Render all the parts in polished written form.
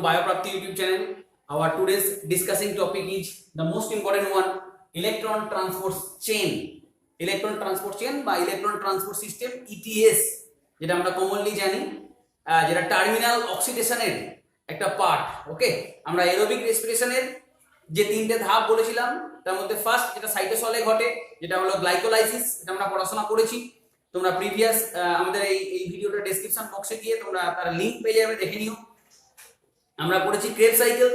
Bioprapti YouTube channel. Our today's discussing topic is the most important one, electron transport chain. Electron transport chain বা electron transport system ETS, যেটা আমরা commonly জানি, যেটা terminal অক্সিডেশনের একটা part. ওকে, আমরা aerobic রেসপিরেশনের যে তিনটে ধাপ বলেছিলাম তার মধ্যে ফার্স্ট যেটা সাইটোসলে ঘটে, যেটা হলো গ্লাইকোলাইসিস, এটা আমরা পড়াশোনা করেছি। তোমরা প্রিভিয়াস আমাদের এই ভিডিওটা ডেসক্রিপশন বক্সে গিয়ে তোমরা তার লিংক পেয়ে যাবে, দেখে নিও। আমরা পড়েছি ক্রেবস সাইকেল।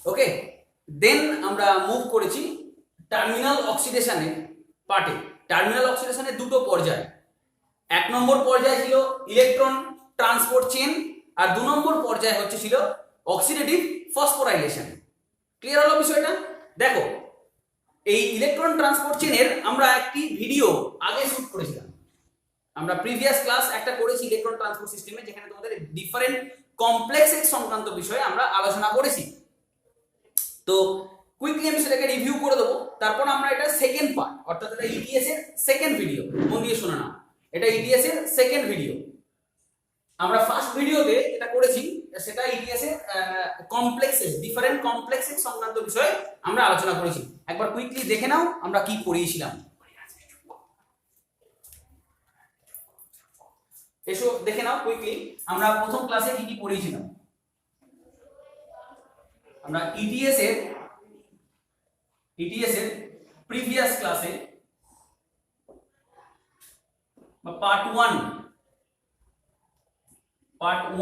ওকে, দেন আমরা মুভ করেছি টার্মিনাল অক্সিডেশনের পার্টে। টার্মিনাল অক্সিডেশনের দুটো পর্যায়, এক নম্বর পর্যায় ছিল ইলেকট্রন ট্রান্সপোর্ট চেন, আর দু নম্বর পর্যায় হচ্ছে ছিল অক্সিডেটিভ ফসফোরাইলেশন। ক্লিয়ার হলো বিষয়টা? দেখো, এই ইলেকট্রন ট্রান্সপোর্ট চেনের আমরা একটি ভিডিও আগে শুট করেছিলাম। আমরা প্রিভিয়াস ক্লাস একটা করেছি ইলেকট্রন ট্রান্সপোর্ট সিস্টেমে, যেখানে তোমাদের ডিফারেন্ট কমপ্লেক্সের সংক্রান্ত বিষয়ে আমরা আলোচনা করেছি। তো কুইকলি আমি সেটাকে রিভিউ করে দেবো, তারপর আমরা এটা সেকেন্ড পার্ট, অর্থাৎ এটা ইটিএস এর সেকেন্ড ভিডিও। মন দিয়ে শোনা না, এটা ইটিএস এর সেকেন্ড ভিডিও। আমরা ফার্স্ট ভিডিওতে যেটা করেছি সেটা ইটিএস এর কমপ্লেক্সেস, ডিফারেন্ট কমপ্লেক্সের সংক্রান্ত বিষয়ে আমরা আলোচনা করেছি। একবার কুইকলি দেখে নাও আমরা কি পড়িয়েছিলাম। এসো দেখে নাও কুইকলি আমরা প্রথম ক্লাসে কি কি পড়িয়েছিলাম। আমরা ইটিএস এর প্রিভিয়াস ক্লাসে বা পার্ট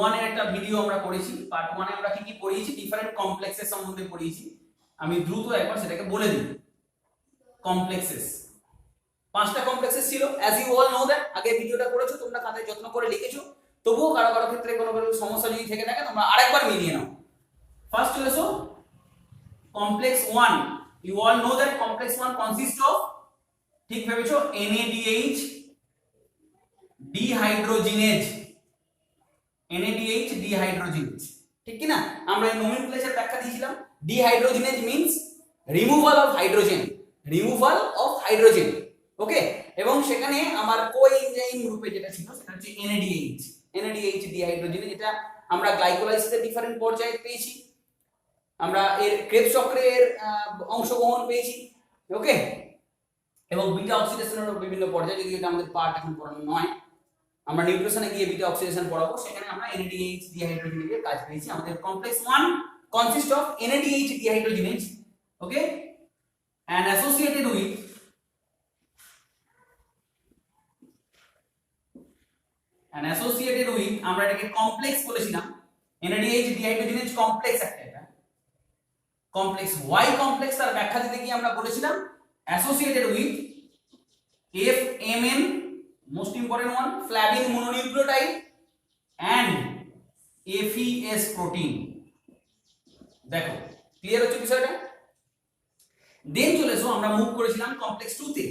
1 এর একটা ভিডিও আমরা করেছি। পার্ট 1 এ আমরা কি কি পড়িয়েছি, ডিফারেন্ট কমপ্লেক্সের সম্বন্ধে পড়িয়েছি। আমি দ্রুত একবার সেটাকে বলে দিই। কমপ্লেক্সেস, 5টা কমপ্লেক্সেস ছিল, as you all know that. আগে ভিডিওটা করেছো তোমরা, খাতায় যত্ন করে লিখেছো। তবুও কারো কারো ক্ষেত্রে কোনো সমস্যা যদি থেকে থাকে তোমরা আরেকবার মিলিয়ে নাও। ফার্স্ট চলে এসো complex 1। You all know that complex 1 consist of, ঠিক ভেবেছো, NADH ডিহাইড্রোজিনেজ। NADH ডিহাইড্রোজিনেজ, ঠিক কি না? আমরা এই নোমেনক্লেচার ব্যাখ্যা দিয়েছিলাম। Dehydrogenase means removal of hydrogen, okay. এবং সেখানে আমার কোএনজাইম গ্রুপে যেটা ছিল সেটা হচ্ছে NADH ডিহাইড্রোজিনেজ, যেটা আমরা গ্লাইকোলাইসিসের ডিফারেন্ট পর্যায়ে পেয়েছি। আমরা এর ক্রেবস চক্রের অংশগ্রহণ পেয়েছি, ওকে। এবং বিটা অক্সিডেশনের বিভিন্ন পর্যায়ে, যদি এটা আমাদের পার্ট এখন পড়ানো নয়, আমরা নিউট্রিশনে গিয়ে বিটা অক্সিডেশন পড়াবো, সেখানে আমরা NADH ডিহাইড্রোজিনেজের কাজ পেয়েছি। আমাদের complex 1 consists of NADH dehydrogenase, okay, and associated with আমরা এটাকে কমপ্লেক্স বলেছিলাম। NADH dehydrogenase কমপ্লেক্স একটা, এটা কমপ্লেক্স। Y কমপ্লেক্স তার ব্যাখ্যা দিতে গিয়ে আমরা বলেছিলাম associated with FMN, most important one, flavin mononucleotide and FES protein। দেখো ক্লিয়ার হচ্ছে বিষয়টা? দেন চলে এসো, আমরা মুভ করেছিলাম কমপ্লেক্স 2 তে।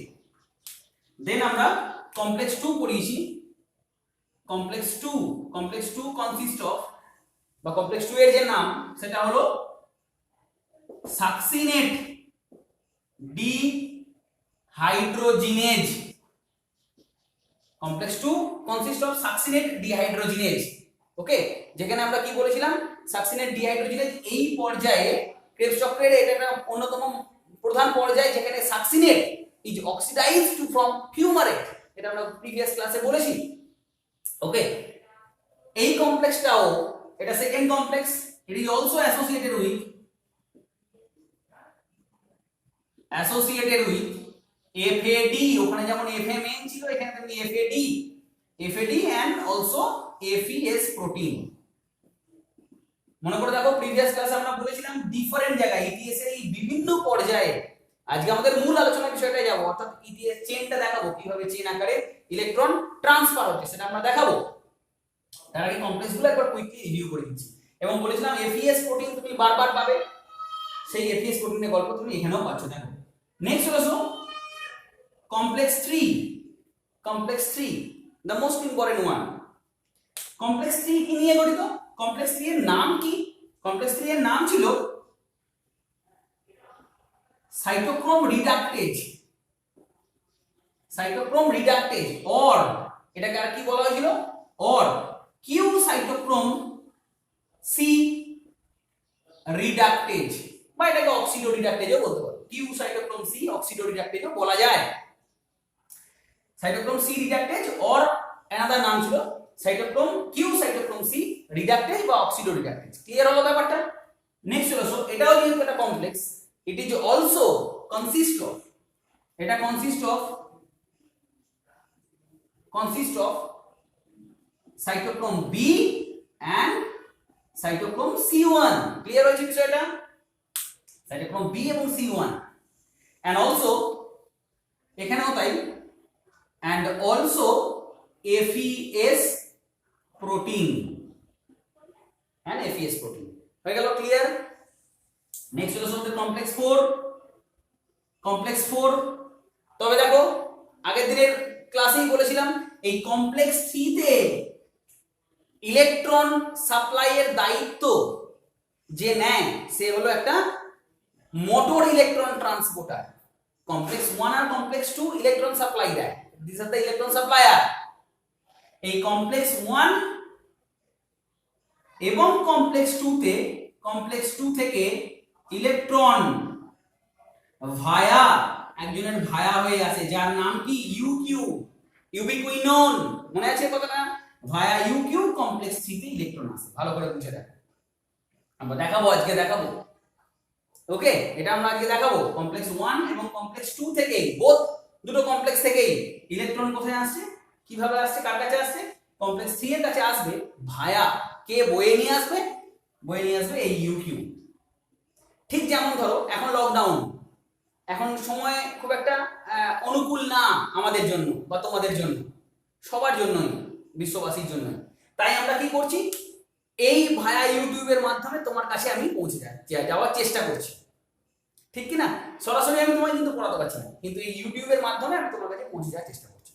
দেন আমরা কমপ্লেক্স 2 পড়িয়েছি। কমপ্লেক্স 2 কনসিস্ট অফ, বা কমপ্লেক্স 2 এর যে নাম সেটা হলো succinate dehydrogenase. Complex 2 consist of succinate dehydrogenase, okay. যেখানে আমরা কি বলেছিলাম, সাকসিনেট ডিহাইড্রোজিনেজ এই পর্যায়ে ক্রেবস চক্রের এটা একটা অন্যতম প্রধান পর্যায়, যেখানে succinate is oxidised from fumarate, এটা আমরা প্রিভিয়াস ক্লাসে বলেছি, ওকে। এই কমপ্লেক্সটাও, এটা second complex, it is also associated with FAD। ওখানে যেমন FMN ছিল, এখানে তেমনি FAD and also FES protein. মনে করে দেখো, প্রিভিয়াস ক্লাসে আমরা বলেছিলাম ডিফারেন্ট জায়গায় ইটিএস এর এই বিভিন্ন পর্যায়ে। আজকে আমাদের মূল আলোচনার বিষয়টাই যাব, অর্থাৎ ইটিএস চেনটা দেখাবো, কিভাবে চেন আকারে ইলেকট্রন ট্রান্সফার হচ্ছে সেটা আমরা দেখাবো। তার আগে কমপ্লেক্সগুলো একবার কুইকলি রিভিউ করে দিচ্ছি। এবং বলেছিলাম FES প্রোটিন তুমি বারবার পাবে, সেই FES প্রোটিনের গল্প তুমি এখানেও পাচ্ছ। দেখো নেক্সট হলো complex 3, the most important one. Complex 3 কি নিয়ে গঠিত? কমপ্লেক্স 3 এর নাম কি? কমপ্লেক্স 3 এর নাম ছিল সাইটোক্রোম রিডাক্টেজ, অর এটাকে আর কি বলা হয়েছিল, অর কিউ সাইটোক্রোম C রিডাকটেজ বা এটাকে অক্সিডো রিডাকটেজও বলতে পারো। কিউ সাইটোক্রোম সি অক্সিডো রিডাকটেজও বলা যায়। সাইটোক্রোম সি রিডাকটেজ অর অ্যানাদার নাম ছিল সাইটোক্রোম কিউ সাইটোক্রোম সি রিডাকটেজ বা অক্সিডো রিডাকটেজ। ক্লিয়ার হলো ব্যাপারটা? নেক্সট হলো, সো এটাও যেহেতু একটা complex, it is also consist of, এটা consist of cytochrome B and cytochrome C one. Clear হয়েছে বিষয়টা? সাইটোক্রোম বি এবং সি1 এন্ড অলসো এখানেও তাই, and also FES protein and FES protein হয়ে গেল। ক্লিয়ার? নেক্সট হলো আমাদের কমপ্লেক্স 4। তবে দেখো আগের দিনের ক্লাসেই বলেছিলাম এই কমপ্লেক্স 3 তে ইলেকট্রন সাপ্লাই এর দায়িত্ব যে নেয় সে হলো একটা মোটর ইলেকট্রন ট্রান্সপোর্টার। কমপ্লেক্স 1 আর কমপ্লেক্স 2 ইলেকট্রন সাপ্লাই দেয়, these are the electron supplier। এই কমপ্লেক্স 1 এবং কমপ্লেক্স 2 থেকে ইলেকট্রন ভায়া একজনের ভায়া হয়ে আসে যার নাম কি ইউকিউ, ইউবিকুইনোন। মনে আছে কথাটা? ভায়া ইউকিউ কমপ্লেক্স 3 তে ইলেকট্রন আসে। ভালো করে বুঝে দেখো, আমরা দেখাবো আজকে, দেখাবো। ওকে, এটা আমরা আজকে দেখাবো। কমপ্লেক্স 1 এবং কমপ্লেক্স 2 থেকে, বোথ দুটো কমপ্লেক্স থেকেই ইলেকট্রন কোথায় আসছে, কিভাবে আসছে, কার কাছে আসছে? কমপ্লেক্স 3 এর কাছে আসবে ভায়া কে বয়ে নিয়ে আসবে? বয়ে নিয়ে আসবে এই ইউকিউ। ঠিক যেমন ধরো এখন লকডাউন, এখন সময় খুব একটা অনুকূল না আমাদের জন্য বা তোমাদের জন্য, সবার জন্যই, বিশ্ববাসীর জন্য। তাই আমরা কি করছি, এই ভায়া ইউটিউবের মাধ্যমে তোমার কাছে আমি পৌঁছে যাওয়ার চেষ্টা করছি, ঠিক কি না? সরাসরি আমি তোমায় কিন্তু পড়াতে পারছি না, কিন্তু এই ইউটিউবের মাধ্যমে আমি তোমার কাছে পৌঁছে যাওয়ার চেষ্টা করছি।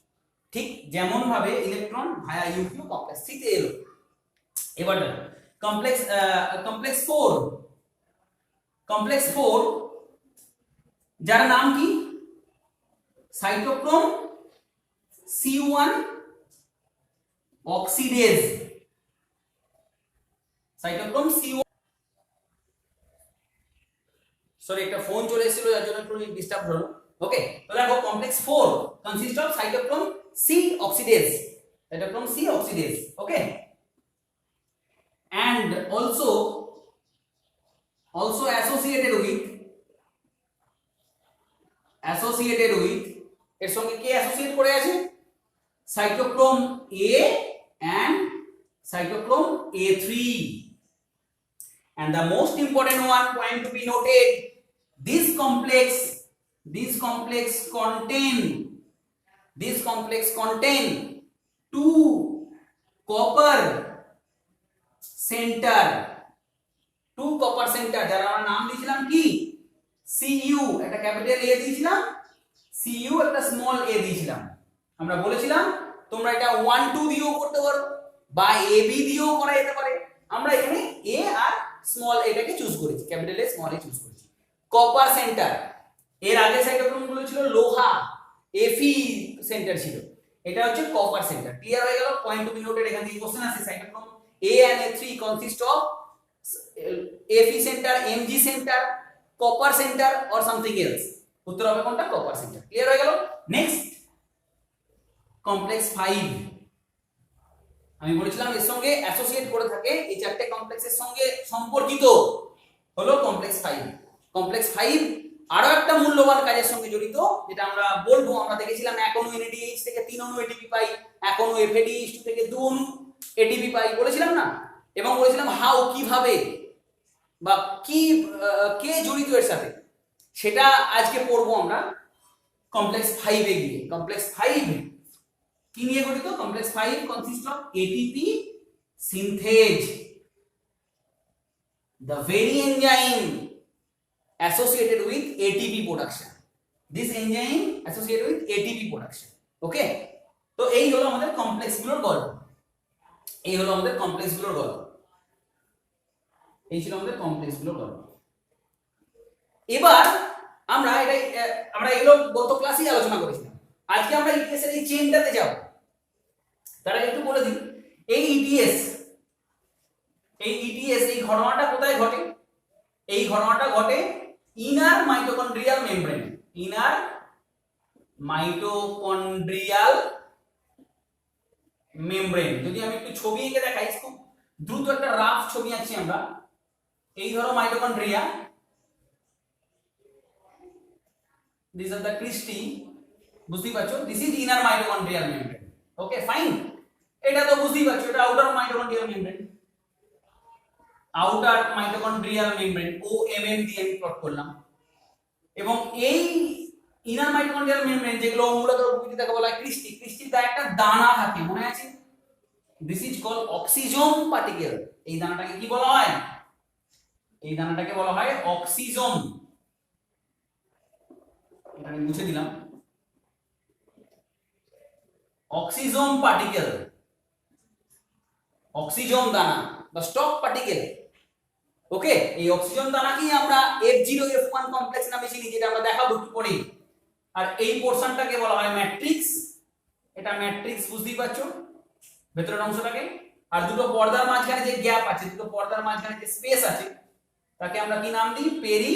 ঠিক যেমন ভাবে ইলেকট্রন ভায়া ইউটিউব কমপ্লেক্স 3 তে এলো। এবার কমপ্লেক্স 4 যার নাম কি cytochrome C1 oxidase. Cytochrome C1, sorry একটা ফোন চলে এসেছিল যার জন্য একটু ডিস্টার্ব হলো। ওকে, তো দেখো complex 4 consist of cytochrome C oxidase, cytochrome C oxidase, okay, and also associated with এর সঙ্গে কে অ্যাসোসিয়েট করে আছে? Cytochrome A and cytochrome A3, and the most important one point to be noted, this complex contain two copper center, যার আমরা নাম দিয়েছিলাম কি Cu, একটা ক্যাপিটাল A দিয়েছিলাম, Cu একটা স্মল a দিয়েছিলাম। আমরা বলেছিলাম তোমরা এটা 1 2 দিয়েও করতে পারো বা AB দিয়েও করা যেতে পারে। আমরা এখানে A আর স্মল এটাকে চুজ করেছি, capital A small a choose করেছি। কপার সেন্টার, এর আগে সাইটোক্রোম গুলো ছিল লোহা, Fe সেন্টার ছিল, এটা হচ্ছে কপার সেন্টার। ক্লিয়ার হয়ে গেল? পয়েন্ট টু বি নোটেড, এখান থেকে কোশ্চেন আসে cytochrome A and A3 consist of Fe center, Mg center, copper center or something else। উত্তর হবে কোনটা? Copper centre. ক্লিয়ার হয়ে গেল? নেক্সট কমপ্লেক্স 5, আমি বলেছিলাম এর সঙ্গে অ্যাসোসিয়েট করে থাকে, এই চারটে কমপ্লেক্সের সঙ্গে সম্পর্কিত হলো কমপ্লেক্স 5। কমপ্লেক্স 5 আরো একটা মূল্যবান কাজের সঙ্গে জড়িত, যেটা আমরা বলবো। আমরা দেখেছিলাম এক অণু NADH থেকে 3 অণু ATP পাই, এক অণু FADH2 থেকে 2 অণু ATP পাই, বলেছিলাম না? এবং বলেছিলাম হাউ, কিভাবে বা কি কে জড়িত এর সাথে, সেটা আজকে পড়বো আমরা কমপ্লেক্স 5 এ গিয়ে। কমপ্লেক্স 5 কি নিয়ে গঠিত? Complex 5 consist of ATP synthase, the very enzyme associated with ATP production, this enzyme associated with ATP production, okay? তো এই হলো আমাদের কমপ্লেক্স গুলোর গল্প, এই হলো আমাদের কমপ্লেক্স গুলোর গল্প, এই ছিল আমাদের কমপ্লেক্স গুলোর গল্প। এবার আমরা এগুলো গত ক্লাসেই আলোচনা করেছিলাম, আজকে আমরা ইটিএস এর এই চেইনটাতে যাব। তার আগে একটু বলে দিই, এই ইটিএস এই ঘটনাটা কোথায় ঘটে? এই ঘটনাটা ঘটে inner mitochondrial membrane, inner mitochondrial membrane. যদি আমি একটু ছবি এঁকে দেখাই, খুব দ্রুত একটা রাফ ছবি আঁকছি আমরা। এই ধরো mitochondria, this are the cristae, বুঝতেই পারছো, this is inner mitochondrial membrane. Okay fine, এটা তো বুঝতেই পারছো এটা outer mitochondrial membrane, outer mitochondrial membrane OMM দিয়ে আমি প্লট করলাম। এবং এই ইনার মাইটোকন্ড্রিয়াল মেমব্রেন যেগুলো মূলত প্রকৃতিতে বলা হয় ক্রিস্টি, ক্রিস্টির গায়ে একটা দানা থাকে, মনে আছে? This is called oxysome particle. এই দানাটাকে কি বলা হয়? এই দানাটাকে বলা হয় অক্সিজোম। এটা আমি মুছে দিলাম। অক্সিজোম পার্টিকেল, অক্সিজোম দানা বা স্টক পার্টিকেল। ওকে, এই অক্সিজেন দানাকেই আমরা F0 F1 কমপ্লেক্স নামে চিনি, যেটা আমরা দেখাবো একটু পরেই। আর এই পোরশনটাকে বলা হয় ম্যাট্রিক্স। এটা ম্যাট্রিক্স, বুঝতেই পারছো ভেতরের অংশটাকে। আর দুটো পর্দার মাঝখানে যে গ্যাপ আছে, দুটো পর্দার মাঝখানে যে স্পেস আছে, তাকে আমরা কি নাম দিই? পেরি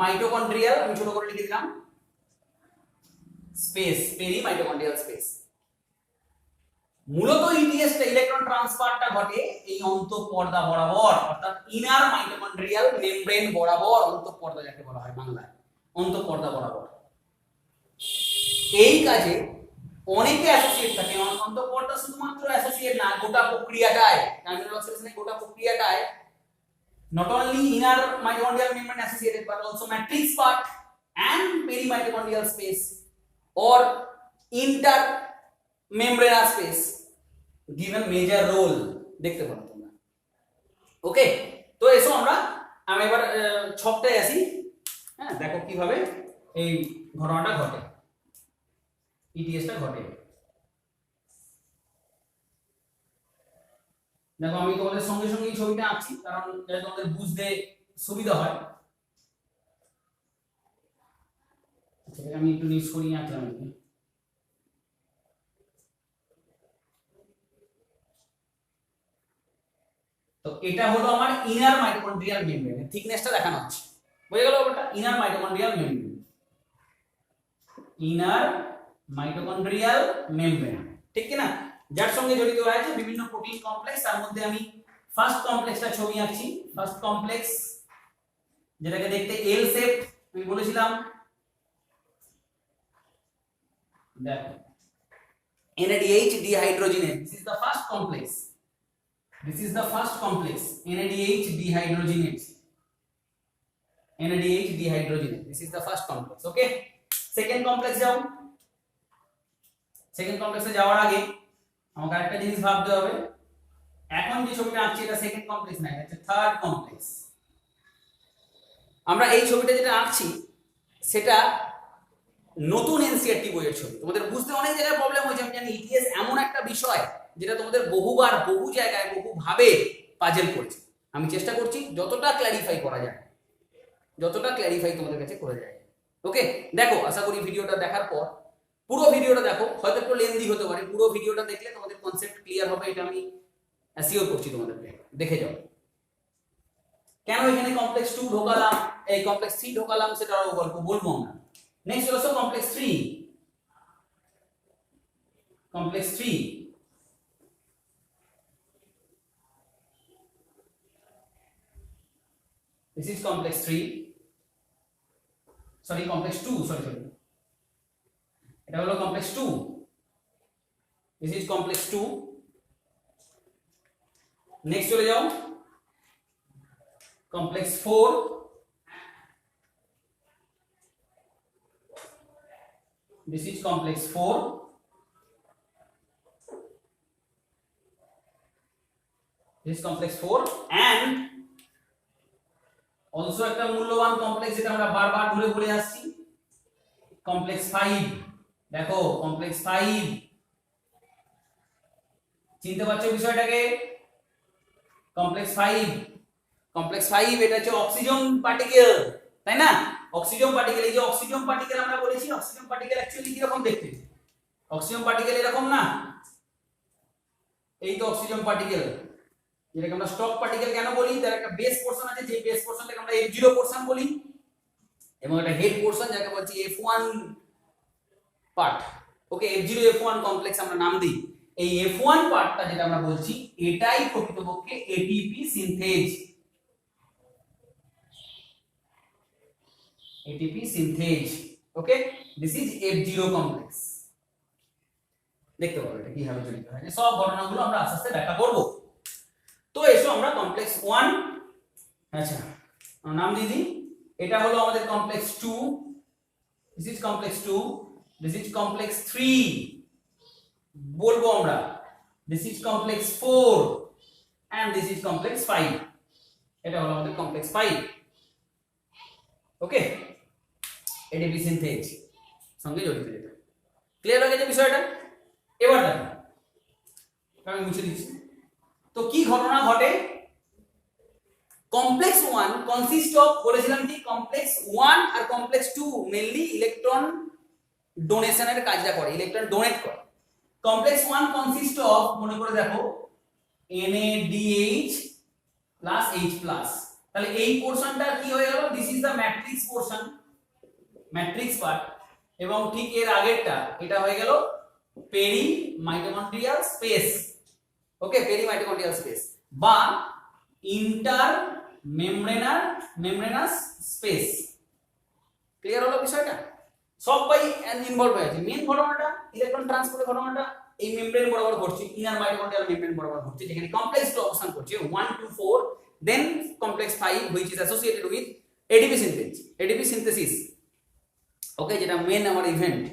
মাইটোকন্ড্রিয়াল, আমি ছোট করে লিখে দিলাম স্পেস, পেরি মাইটোকন্ড্রিয়াল স্পেস। মূলত ইটিএসটা ইলেকট্রন ট্রান্সফারটা ঘটে এই অন্তঃপর্দা বরাবর, অর্থাৎ ইনার মাইটোকন্ড্রিয়াল মেমব্রেন বরাবর, অন্তঃপর্দা যাকে বলা হয় বাংলায়, অন্তঃপর্দা বরাবর। এই কাজে অনেকে অ্যাসোসিয়েট থাকে। অন্তঃপর্দা শুধুমাত্র অ্যাসোসিয়েট না, গোটা প্রক্রিয়াটায়, টার্মিনাল অক্সিডেশনের গোটা প্রক্রিয়াটায় not only inner mitochondrial membrane associated but also matrix part and perimitochondrial space or intermembranous space given major role দেখতে পারো তোমরা। ওকে, তো এসো আমি এবার ছকটায় আসি। হ্যাঁ, দেখো কিভাবে এই ঘটনাটা ঘটে, ইটিএসটা ঘটে। দেখো আমি তোমাদের সঙ্গে সঙ্গে ছবিটা আঁকছি, কারণ যাতে তোমাদের বুঝতে সুবিধা হয়। আচ্ছা, আমি একটু নিচ করিয়ে আঁকলাম। তো এটা হলো আমার ইনার মাইটোকন্ড্রিয়াল মেমব্রেন, থিকনেসটা দেখানো হচ্ছে, বুঝে গেল? ওটা inner mitochondrial membrane, inner mitochondrial membrane, ঠিক কি না? যার সঙ্গে জড়িত আছে বিভিন্ন প্রোটিন কমপ্লেক্স। তার মধ্যে আমি ফার্স্ট কমপ্লেক্সটা ছবি আঁকছি। ফার্স্ট কমপ্লেক্স যেটাকে দেখতে এল শেপ, আমি বলেছিলাম, দেখো NADH dehydrogenase, this is the first complex, this is the first complex, NADH dehydrogenase, NADH dehydrogenase, this is the first complex. Okay, second complex যাও। সেকেন্ড কমপ্লেক্সে যাওয়ার আগে আমাকে একটা জিনিস ভাবতে হবে, এখন যে ছবিটা আঁকছি এটা সেকেন্ড কমপ্লেক্স না, এটা হচ্ছে থার্ড কমপ্লেক্স। আমরা এই ছবিটা যেটা আঁকছি সেটা নতুন এনসিইআরটি বইয়ের ছবি। তোমাদের বুঝতে অনেক জায়গায় প্রবলেম হয়েছে, আমি জানি। ইটিএস এমন একটা বিষয় যেটা তোমাদের বহুবার বহু জায়গায় বহুভাবে পাজেল করেছে। আমি চেষ্টা করছি যতটা ক্ল্যারিফাই করা যায়, যতটা ক্ল্যারিফাই তোমাদের কাছে করে যায়। ওকে, দেখো, আশা করি ভিডিওটা দেখার পর, পুরো ভিডিওটা দেখো, হয়তো একটু লেন্দি হতে পারে, পুরো ভিডিওটা দেখলে তোমাদের কনসেপ্ট ক্লিয়ার হবে, এটা আমি অ্যাসিওর করছি তোমাদেরকে। দেখে যাও কেন এখানে কমপ্লেক্স 2 ঢোকালাম, এই কমপ্লেক্স 3 ঢোকালাম, সেটাও গল্প বলবো আমরা। নেক্সট হলো complex 3, complex 3, this is complex 3, sorry complex 2, sorry এটা হলো complex 2, this is complex 2. Next চলে যাও complex 4, this is complex 4, this is complex 4 and also একটা মূল্যবান কমপ্লেক্স যেটা আমরা বারবার ধরে বলে আসছি, কমপ্লেক্স 5। দেখো কমপ্লেক্স 5, চিনতে পারছো বিষয়টাকে? কমপ্লেক্স 5, কমপ্লেক্স 5 এটা হচ্ছে অক্সিজেন পার্টিকেল, তাই না? অক্সিজেন পার্টিকেল, এই যে অক্সিজেন পার্টিকেল আমরা বলেছি, অক্সিজেন পার্টিকেল অ্যাকচুয়ালি কি রকম দেখতে? অক্সিজেন পার্টিকেল এরকম না? এই তো অক্সিজেন পার্টিকেল যেটাকে আমরা স্টক পার্টিকেল কেন বলি, তার একটা বেস পোরশন আছে, যে বেস পোরশনটাকে আমরা F0 পোরশন বলি, এবং একটা হেড পোরশন যাকে বলছি F1 পার্ট। ওকে, F0 F1 কমপ্লেক্স আমরা নাম দিই। এই F1 পার্টটা যেটা আমরা বলছি এটাই প্রকৃতপক্ষে ATP সিনথেজ। ATP সিনথেজ। Okay, this is F0 complex. দেখতে পাবো এটা কিভাবে জড়িত হয়, সব ঘটনাগুলো আমরা আস্তে আস্তে ব্যাখ্যা করব। তো এসো আমরা কমপ্লেক্স 1, আচ্ছা নাম দিয়ে দিই, এটা হলো আমাদের complex 2, this is complex 2, this is complex 3 বলবো আমরা, this is complex 4 and this is complex 5। এটা হলো আমাদের কমপ্লেক্স 5। ওকে, এটিপি সিনথেজ সঙ্গে জড়িত যেটা। ক্লিয়ার হয়ে গেছে বিষয়টা? এবার দেখো, আমি মুছে দিচ্ছি। তো কি ঘটনা ঘটে, কমপ্লেক্স 1 কনসিস্ট অফ, বলেছিলাম কি কমপ্লেক্স 1 আর কমপ্লেক্স 2 মেইনলি ইলেকট্রন ডোনেশনের কাজটা করে, ইলেকট্রন ডোনেট করে। কমপ্লেক্স 1 কনসিস্ট অফ, মনে করে দেখো, NADH প্লাস H প্লাস। তাহলে এই পোরশনটা কি হয়ে গেল, this is the matrix portion, matrix part. এবং ঠিক এর আগেরটা এটা হয়ে গেল পেরি মাইটোকন্ড্রিয়াল স্পেস। ওকে, পেরি মাইটোকন্ড্রিয়াল স্পেস বা ইন্টার মেমব্রেনাস স্পেস। ক্লিয়ার হলো বিষয়টা? সবাই ইনভলভ হয়ে আছে। মেইন ঘটনাটা ইলেকট্রন ট্রান্সপোর্টের ঘটনাটা এই মেমব্রেন বরাবর ঘটছে, ইনার মাইটোকন্ড্রিয়াল মেমব্রেন বরাবর ঘটছে, যেখানে কমপ্লেক্স 2 অবস্থান করছে 1 to 4, then complex 5 which is associated with ATP synthesis, ATP synthesis। Okay, যেটা মেইন আমার ইভেন্ট।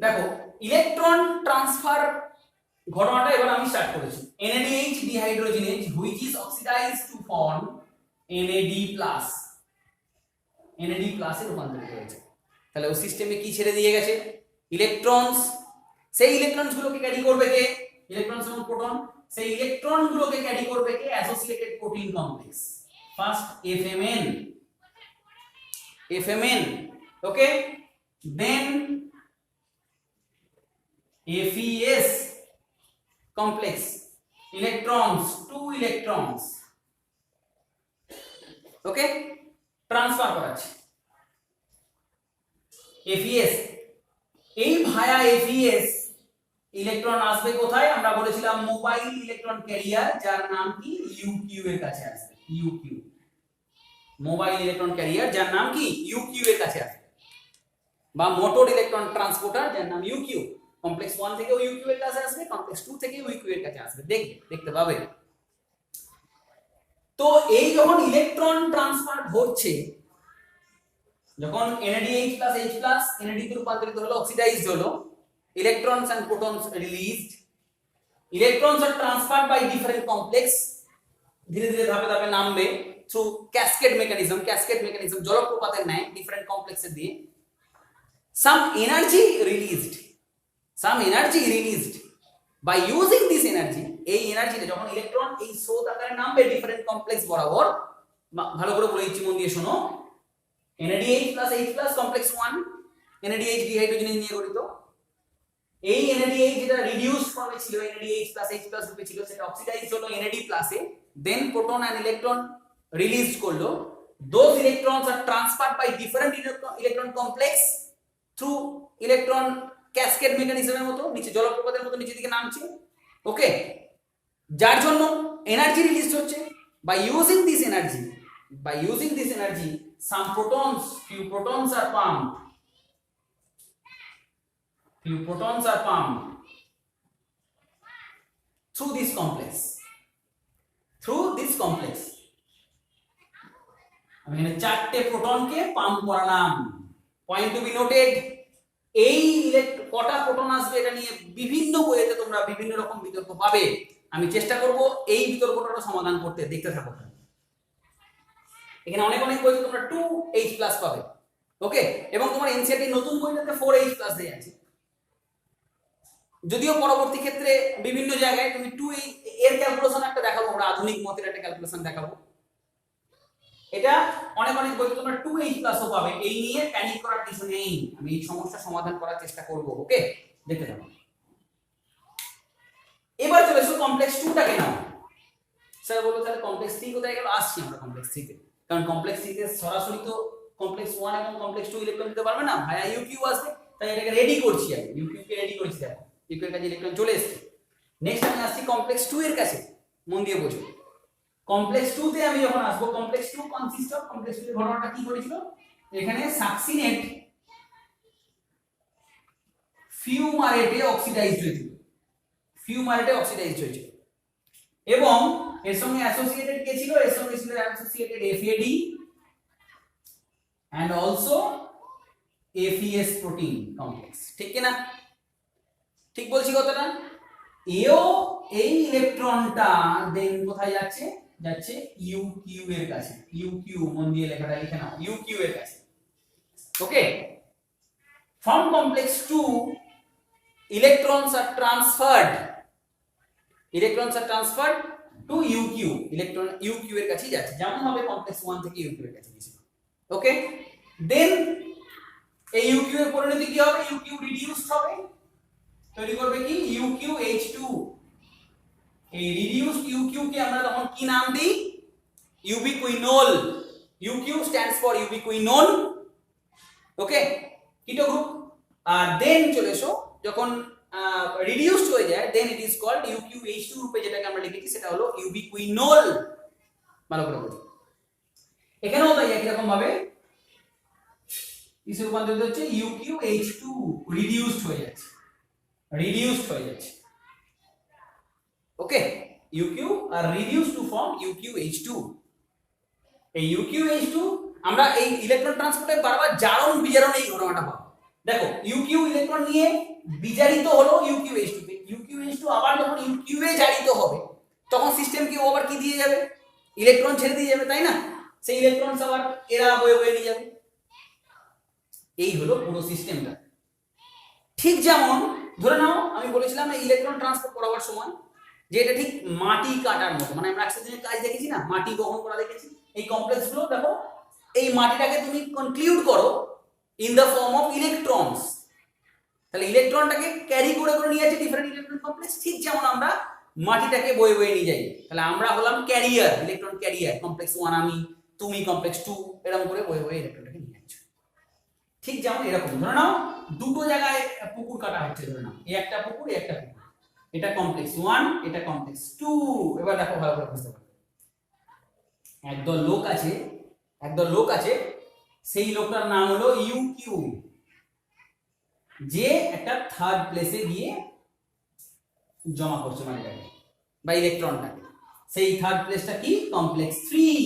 দেখো ইলেকট্রন ট্রান্সফার ঘটনাটা এবার আমি স্টার্ট করেছি। NADH dehydrogenase which is oxidized to form NAD+, NAD+ এ রূপান্তরিত হয়েছে। তাহলে ওই সিস্টেমে কি ছেড়ে দিয়ে গেছে, ইলেকট্রনস। সেই ইলেকট্রনস গুলোকে ক্যারি করবে কে, ইলেকট্রনস এবং প্রোটন, সেই ইলেকট্রন গুলোকে ক্যারি করবে কে, associated protein complex. First FMN, okay, then FES complex, electrons, 2 electrons, okay, transfer করাচ্ছে FES। এই ভায়া FES ইলেকট্রন আসবে কোথায়, আমরা বলেছিলাম মোবাইল ইলেকট্রন ক্যারিয়ার, যার নাম কি UQ এর কাছে আসবে, UQ, মোবাইল ইলেকট্রন ক্যারিয়ার যার নাম কি UQ এর কাছে আসবে, বা মোটর ইলেকট্রন ট্রান্সপোর্টার যার নাম UQ। কমপ্লেক্স 1 থেকে UQ এর কাছে আসবে, কমপ্লেক্স 2 থেকে UQ এর কাছে আসবে, দেখতে পাবে। তো এই যখন ইলেকট্রন ট্রান্সফার হচ্ছে, যখন NADH plus H plus NAD তে রূপান্তরিত হলো, অক্সিডাইজড হলো, electrons and protons released, electrons are transferred by different complex, ধীরে ধীরে ধাপে ধাপে নামবে থ্রু ক্যাসকেড মেকানিজম, জলপ্রপাতের ন্যায় ডিফারেন্ট কমপ্লেক্সে দিয়ে। some energy released by using this energy, এই এনার্জিটা যখন ইলেকট্রন এই স্রোত আকারে নামবে ডিফারেন্ট কমপ্লেক্স বরাবর, ভালো করে বলে দিচ্ছি, মন দিয়ে শোনো। NADH plus H plus complex 1, NADH dehydrogenase নিয়ে গঠিত। এই NADH যেটা রিডিউসড ফর্মে ছিল, NADH plus H plus রূপে ছিল, সেটা অক্সিডাইজড হলো NAD plus এ, then proton and electron release করলো। those electrons are transferred by different electron complex through electron cascade মেকানিজমের মতো, নিচে জলপ্রপাতের মতো নিচে দিকে নামছে। ওকে, যার জন্য এনার্জি রিলিজ হচ্ছে। by using this energy some few protons are pumped through this complex, আমি এখানে 4টে প্রোটনকে পাম্প করালাম। পয়েন্ট টু বি নোটেড, এই কটা প্রোটন আসবে এটা নিয়ে বিভিন্ন বইতে তোমরা বিভিন্ন রকম বিতর্ক পাবে। আমি চেষ্টা করব এই বিতর্কটা সমাধান করতে, দেখতে থাকো। এখানে অনেক বইতে তোমরা 2H+ পাবে। ওকে, এবং তোমার এনসিইআরটি নতুন বইটাতে 4H+ দেয়া আছে, যদিও পরবর্তী ক্ষেত্রে বিভিন্ন জায়গায় তুমি 2 এর ক্যালকুলেশন একটা দেখাবো, আমরা আধুনিক মতের একটা ক্যালকুলেশন দেখাবো। এটা অনেক বইতে তোমরা 2H+ ও পাবে। এই নিয়ে প্যানিক করার কিছু নেই, আমি এই সমস্যা সমাধান করার চেষ্টা করব। ওকে, দেখতে থাকো। এবার চলে এসো কমপ্লেক্স 2টাকে নাও। স্যার বলবো তাহলে কমপ্লেক্স 3 কোথায় গেল? আসছি আমরা কমপ্লেক্স 3 তে, কারণ কমপ্লেক্স 3 তে সরাসরি তো কমপ্লেক্স 1 এবং কমপ্লেক্স 2 ইলেকট্রন দিতে পারবে না, ভায়া ইউকিউ আসবে, তাই এটাকে রেডি করছি আমি, ইউকিউ কে রেডি করছি, দেখো ইউকিউ এর কাছে ইলেকট্রন চলে এসেছে। নেক্সট আমি আসছি কমপ্লেক্স 2 এর কাছে, মন দিয়ে বোঝো। কমপ্লেক্স 2 তে আমি যখন আসবো, কমপ্লেক্স 2 কনসিস্ট অফ, কমপ্লেক্স 2 এর ঘটনাটা কি করেছিল, এখানে সাকসিনেট ফিউমারেটে অক্সিডাইজড হয়েছিল, ফিউমারেটে অক্সিডাইজড হয়েছিল, এবং এর সঙ্গে অ্যাসোসিয়েটেড কে ছিল, এর সঙ্গে ছিল associated FAD and also FES protein complex, ঠিক কি না? ঠিক বলছি কথাটা? এও এই ইলেকট্রনটা দেন কোথায় যাচ্ছে, যাচ্ছে ইউকিউ এর কাছে, ইউকিউ মন দিয়ে লেখাটা লিখে নাও, ইউকিউ এর কাছে। ওকে, from complex 2 electrons are transferred, electrons are transferred to UQ, electron UQ এর কাছে যাচ্ছে, যেমন হবে কমপ্লেক্স 1 থেকে UQ এর কাছে গেছে। ওকে, দেন এই UQ এর পরিণতি কি হবে, UQ রিডিউসড হবে, তৈরি করবে কি UQH2, এই রিডিউসড UQ কে আমরা তখন কি নাম দিই, ইউবিকুইনোল, UQ স্ট্যান্ডস ফর ইউবিকুইনোল। ওকে, কিটো গ্রুপ। আর দেন চলে এসো, যখন রিডিউসড হয়ে যায় দেন ইট ইজ কল্ড UQH2 রূপে, যেটাকে আমরা লিখেছি সেটা হলো ইউবিকুইনোল। ভালো করে বুঝো, এখানেও তাই একই রকম ভাবে কিসে রূপান্তরিত হচ্ছে, UQH2 রিডিউসড হয়ে যাচ্ছে, রিডিউসড হয়ে যাচ্ছে। ওকে, UQ R reduced to form UQH2। এই UQH2 আমরা এই ইলেকট্রন ট্রান্সপোর্টে বারবার জারণ বিজারণ এই ঘটনাটা পাবো। দেখো UQ ইলেকট্রন নিয়ে বিজারিত হলো UQH2 তে, UQH2 আবার যখন UQ এ জারিত হবে তখন সিস্টেম কি ও আবার কি দিয়ে যাবে, ইলেকট্রন ছেড়ে দিয়ে যাবে, তাই না? সেই ইলেকট্রন আবার এরা বয়ে বয়ে নিয়ে যাবে। এই হলো পুরো সিস্টেমটা। ঠিক যেমন ধরে নাও আমি বলেছিলাম এই ইলেকট্রন ট্রান্সপোর্ট করাবার সময় যে এটা ঠিক মাটি কাটার মতো, মানে আমরা অ্যাক্সিডেন্টের কাজ দেখেছি না, মাটি বহন করা দেখেছি, এই কমপ্লেক্স গুলো দেখো, এই মাটিটাকে তুমি কনক্লুড করো in the form of electrons, তাহলে ইলেকট্রনটাকে ক্যারি করে করে নিয়ে যাচ্ছে ডিফারেন্ট ইলেকট্রন কমপ্লেক্স, ঠিক যেমন আমরা মাটিটাকে বয়ে বয়ে নিয়ে যাই, তাহলে আমরা হলাম ক্যারিয়ার, ইলেকট্রন ক্যারিয়ার, কমপ্লেক্স 1 আমি, তুমি কমপ্লেক্স 2, এরকম করে বয়ে বয়ে ইলেকট্রনটাকে নিয়ে যাচ্ছ। ঠিক যেমন এরকম ধরে নাও দুটো জায়গায় পুকুর কাটা হচ্ছে, ধরে নাও এই একটা পুকুর, এই একটা পুকুর, এটা কমপ্লেক্স 1, এটা কমপ্লেক্স 2। এবার দেখো ভালো করে বুঝতে পারবে, একদল লোক আছে, সেই লোকটার নাম হলো ইউকিউ, যে একটা থার্ড প্লেসে গিয়ে জমা করছে মাটিটাকে বা ইলেকট্রনটাকে, সেই থার্ড প্লেসটা কি, কমপ্লেক্স 3।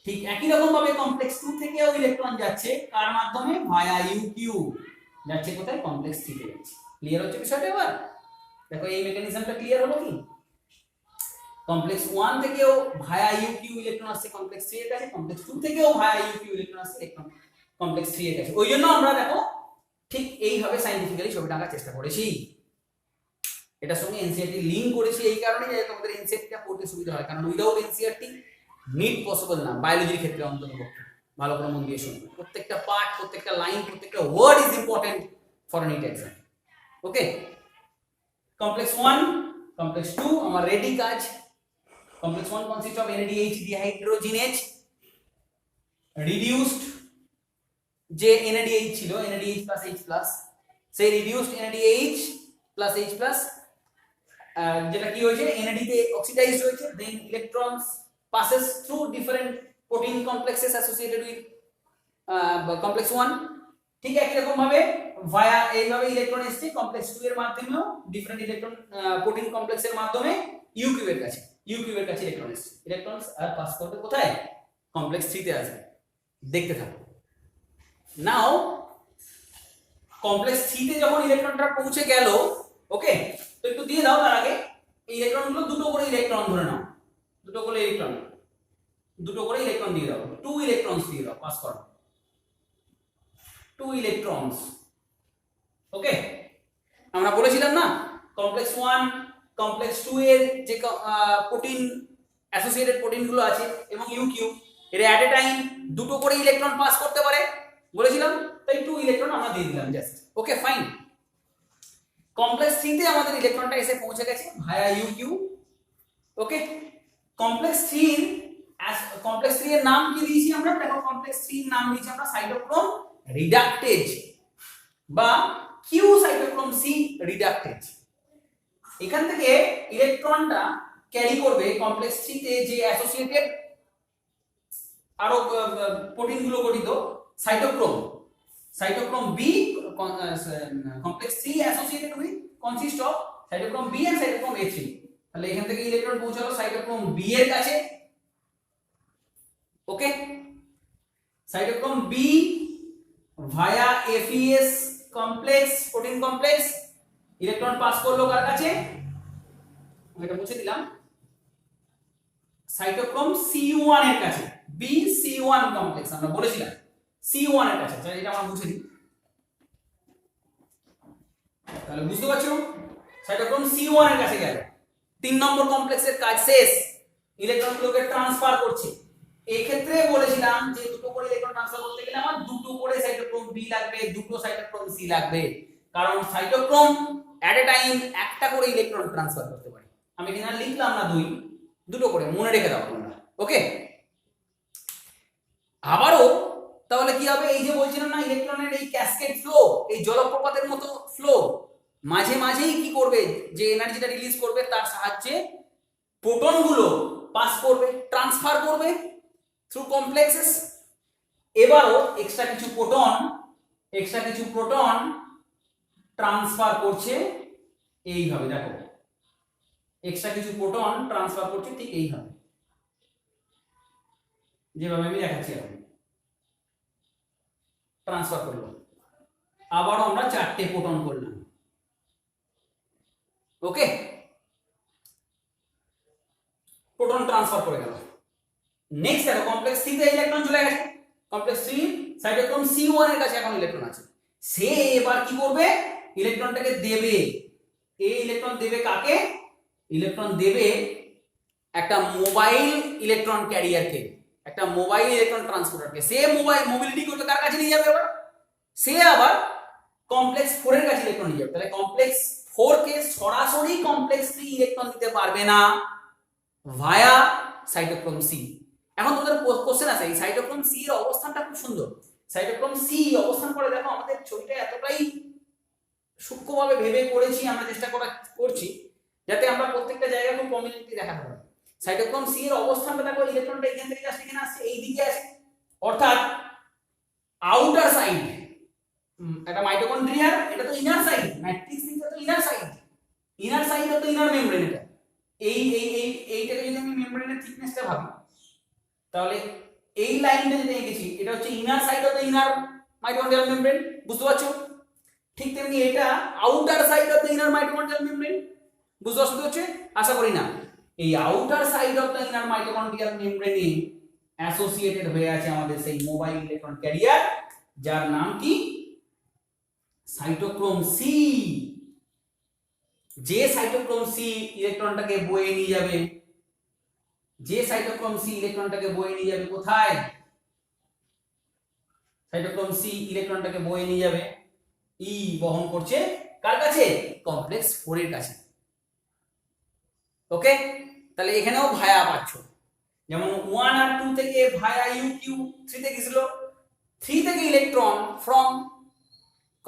ঠিক একই রকম ভাবে কমপ্লেক্স 2 থেকেও ইলেকট্রন যাচ্ছে কার মাধ্যমে, ভায়া ইউকিউ, যাচ্ছে কোথায়, কমপ্লেক্স 3 তে যাচ্ছে। ক্লিয়ার হচ্ছে বিষয়টা? এবার দেখো এই মেকানিজমটা ক্লিয়ার হলো কি, কমপ্লেক্স 1 থেকেও ভায়া ইউকিউ ইলেকট্রন আসছে কমপ্লেক্স 3 এর কাছে, কমপ্লেক্স 2 থেকেও ভায়া ইউকিউ ইলেকট্রন আসছে ইলেকট্রন কমপ্লেক্স 3 এর কাছে। ওই জন্য আমরা দেখো ঠিক এইভাবে সাইন্টিফিক্যালি ছবিটা আঁকার চেষ্টা করেছি, এটার সঙ্গে এনসিইআরটি লিংক করেছি এই কারণে যে তোমাদের এনসিইআরটিটা পড়তে সুবিধা হয়, কারণ উইদাউট এনসিইআরটি মিট পসিবল না বায়োলজির ক্ষেত্রে অন্তত। ভালো করে মন দিয়ে শুনুন, প্রত্যেকটা পার্ট, প্রত্যেকটা লাইন, প্রত্যেকটা word is important for NEET exam. Okay, complex 1, complex 2 আমার রেডি কাজ। Complex 1 consists of NADH dehydrogenase reduced, যে NADH ছিল NADH plus H plus, সেই reduced NADH plus H plus যেটা কি হয়েছে, NAD তে অক্সিডাইজড হয়েছে, then electrons passes through different protein complexes associated with complex 1। ঠিক একই রকম ভাবে ভায়া এইভাবে ইলেকট্রন এসছে কমপ্লেক্স 2 এর মাধ্যমেও ডিফারেন্ট ইলেকট্রন প্রোটিন কমপ্লেক্সের মাধ্যমে ইউকিউ এর কাছে, ইউকিউ এর কাছে ইলেকট্রন এসছে, ইলেকট্রনস আর পাস করবে কোথায়, কমপ্লেক্স 3 তে আসবে। দেখতে থাকো। নাও কমপ্লেক্স 3 তে যখন ইলেকট্রনটা পৌঁছে গেল, ওকে, তো একটু দিয়ে দাও তার আগে এই ইলেকট্রনগুলো দুটো করে ইলেকট্রন ধরে নাও, দুটো করে ইলেকট্রন দিয়ে দাও, 2 ইলেকট্রনস দিয়ে দাও, পাস করো 2 ইলেকট্রনস। ওকে, আমরা বলেছিলাম না কমপ্লেক্স 1 কমপ্লেক্স 2 এর যে প্রোটিন অ্যাসোসিয়েটেড প্রোটিন গুলো আছে এবং ইউকিউ এর এট এ টাইম দুটো করে ইলেকট্রন পাস করতে পারে বলেছিলাম, তাই 2 ইলেকট্রন আমরা দিয়ে দিলাম জাস্ট। ওকে ফাইন, কমপ্লেক্স 3 তে আমাদের ইলেকট্রনটা এসে পৌঁছে গেছে ভায়া ইউকিউ। ওকে, কমপ্লেক্স 3 কমপ্লেক্স 3 এর নাম কি দিয়েছি আমরা? দেখো কমপ্লেক্স 3 এর নাম দিয়েছি আমরা সাইটোক্রোম রিডাক্টেজ বা কিউ সাইটোক্রোম সি রিডাক্টেজ। এখান থেকে ইলেকট্রনটা ক্যারি করবে কমপ্লেক্স 3 তে যে অ্যাসোসিয়েটেড আরো প্রোটিন গুলো গঠিত cytochrome B, complex 3 associated with consist of cytochrome B and cytochrome A3। তাহলে এখান থেকে ইলেকট্রন পৌঁছালো সাইটোক্রোম বি এর কাছে। ওকে, সাইটোক্রোম বি ভায়া FES complex, protein complex, electron pass করলো কার কাছে? এটা মুছে দিলাম, সাইটোক্রোম C1 এর কাছে। BC1 কমপ্লেক্স আমরা বলেছিলাম C1 এর কাছে। তাহলে এটা আমরা মুছে দিই। তাহলে বুঝতে পারছো, সাইটোক্রোম C1 এর কাছে গেল। 3 নম্বর কমপ্লেক্সের কাজ শেষ, ইলেকট্রনগুলোকে ট্রান্সফার করছে। এই ক্ষেত্রে বলেছিলাম যে দুটো করে ইলেকট্রন ট্রান্সফার করতে গেলে আমার দুটো করে সাইটোক্রোম বি লাগবে, দুটো সাইটোক্রোম সি লাগবে, কারণ সাইটোক্রোম এট এ টাইম একটা করে ইলেকট্রন ট্রান্সফার করতে পারে। আমি এখানে লিখলাম না দুটো করে, মনে রেখে দাও তোমরা। ওকে, আবারও তাহলে কি হবে? এই যে বলছিলাম না ইলেকট্রনের এই ক্যাসকেড ফ্লো, এই জলপ্রপাতের মতো ফ্লো, মাঝে মাঝেই কি করবে, যে এনার্জিটা রিলিজ করবে তার সাহায্যে প্রোটনগুলো পাস করবে, ট্রান্সফার করবে থ্রু কমপ্লেক্সেস। এবারও এক্সট্রা কিছু প্রোটন ট্রান্সফার করছে এইভাবে। দেখো এক্সট্রা কিছু প্রোটন ট্রান্সফার করছে ঠিক এইভাবে, যেভাবে আমি দেখাচ্ছি এখন। ট্রান্সফার করলো, আবারও আমরা 4টে প্রোটন করলাম। ওকে, প্রোটন ট্রান্সফার করে গেল। নেক্সট দেখো কমপ্লেক্স 3 তে ইলেকট্রন চলে গেছে। কমপ্লেক্স 3 সাইটোক্রোম C1 এর কাছে এখন ইলেকট্রন আছে। সে এবার কি করবে? ইলেকট্রনটাকে দেবে। এই ইলেকট্রন দেবে কাকে? ইলেকট্রন দেবে একটা মোবাইল ইলেকট্রন ক্যারিয়ারকে, একটা মোবাইল ইলেকট্রন ট্রান্সপোর্টারকে। সে মোবাইল মোবিলিটি করবে কার কাছে নিয়ে যাবে? আবার সে আবার কমপ্লেক্স 4 এর কাছে ইলেকট্রন নিয়ে যাবে। তাহলে কমপ্লেক্স 4 কে সরাসরি কমপ্লেক্স 3 ইলেকট্রন দিতে পারবে না, ভায়া সাইটোক্রোম সি। এখন তোমাদের কোশ্চেন আছে, এই সাইটোক্রোম সি এর অবস্থানটা খুব সুন্দর। সাইটোক্রোম সি অবস্থান করে দেখো, আমাদের ছবিটা এতটাই সূক্ষ্মভাবে ভেবে করেছি, আমরা চেষ্টা করছি যাতে আমরা প্রত্যেকটা জায়গায় খুব প্রমিনেন্টলি দেখাতে পারি। সাইটোক্রোম সি এর অবস্থানটা দেখো, ইলেকট্রনটা এখান থেকে জাস্ট এখানে আসছে, এই দিকে আছে, অর্থাৎ আউটার সাইড। এটা মাইটোকন্ড্রিয়ার, এটা তো ইনার সাইড, ম্যাট্রিক্স দিকটা তো ইনার সাইড, ইনার সাইড তো ইনার মেমব্রেন। এটা এইটাকে যদি আমি মেমব্রেনের থিকনেসটা ভাবি, তাহলে এই লাইনটা যেটা এঁকেছি এটা হচ্ছে inner side of the inner mitochondrial membrane. বুঝতে পারছো? ঠিক তেমনি এটা outer side of the inner mitochondrial membrane. বুঝতে অসুবিধা হচ্ছে? আশা করি না। এই outer side of the inner mitochondrial মেমব্রেনে অ্যাসোসিয়েটেড হয়ে আছে আমাদের সেই মোবাইল ইলেকট্রন ক্যারিয়ার, যার নাম কি? Cytochrome C. যে সাইটোক্রোম সি ইলেকট্রনটাকে বয়ে নিয়ে যাবে, কোথায়? সাইটোক্রোম সি ইলেকট্রনটাকে বয়ে নিয়ে যাবে, ই বহন করছে কার কাছে? কমপ্লেক্স 4 এর কাছে। ওকে, তাহলে এখানেও ভায়া পাচ্ছ, যেমন 1 আর 2 থেকে ভায়া UQ 3 তে গেছিল। 3 থেকে electron from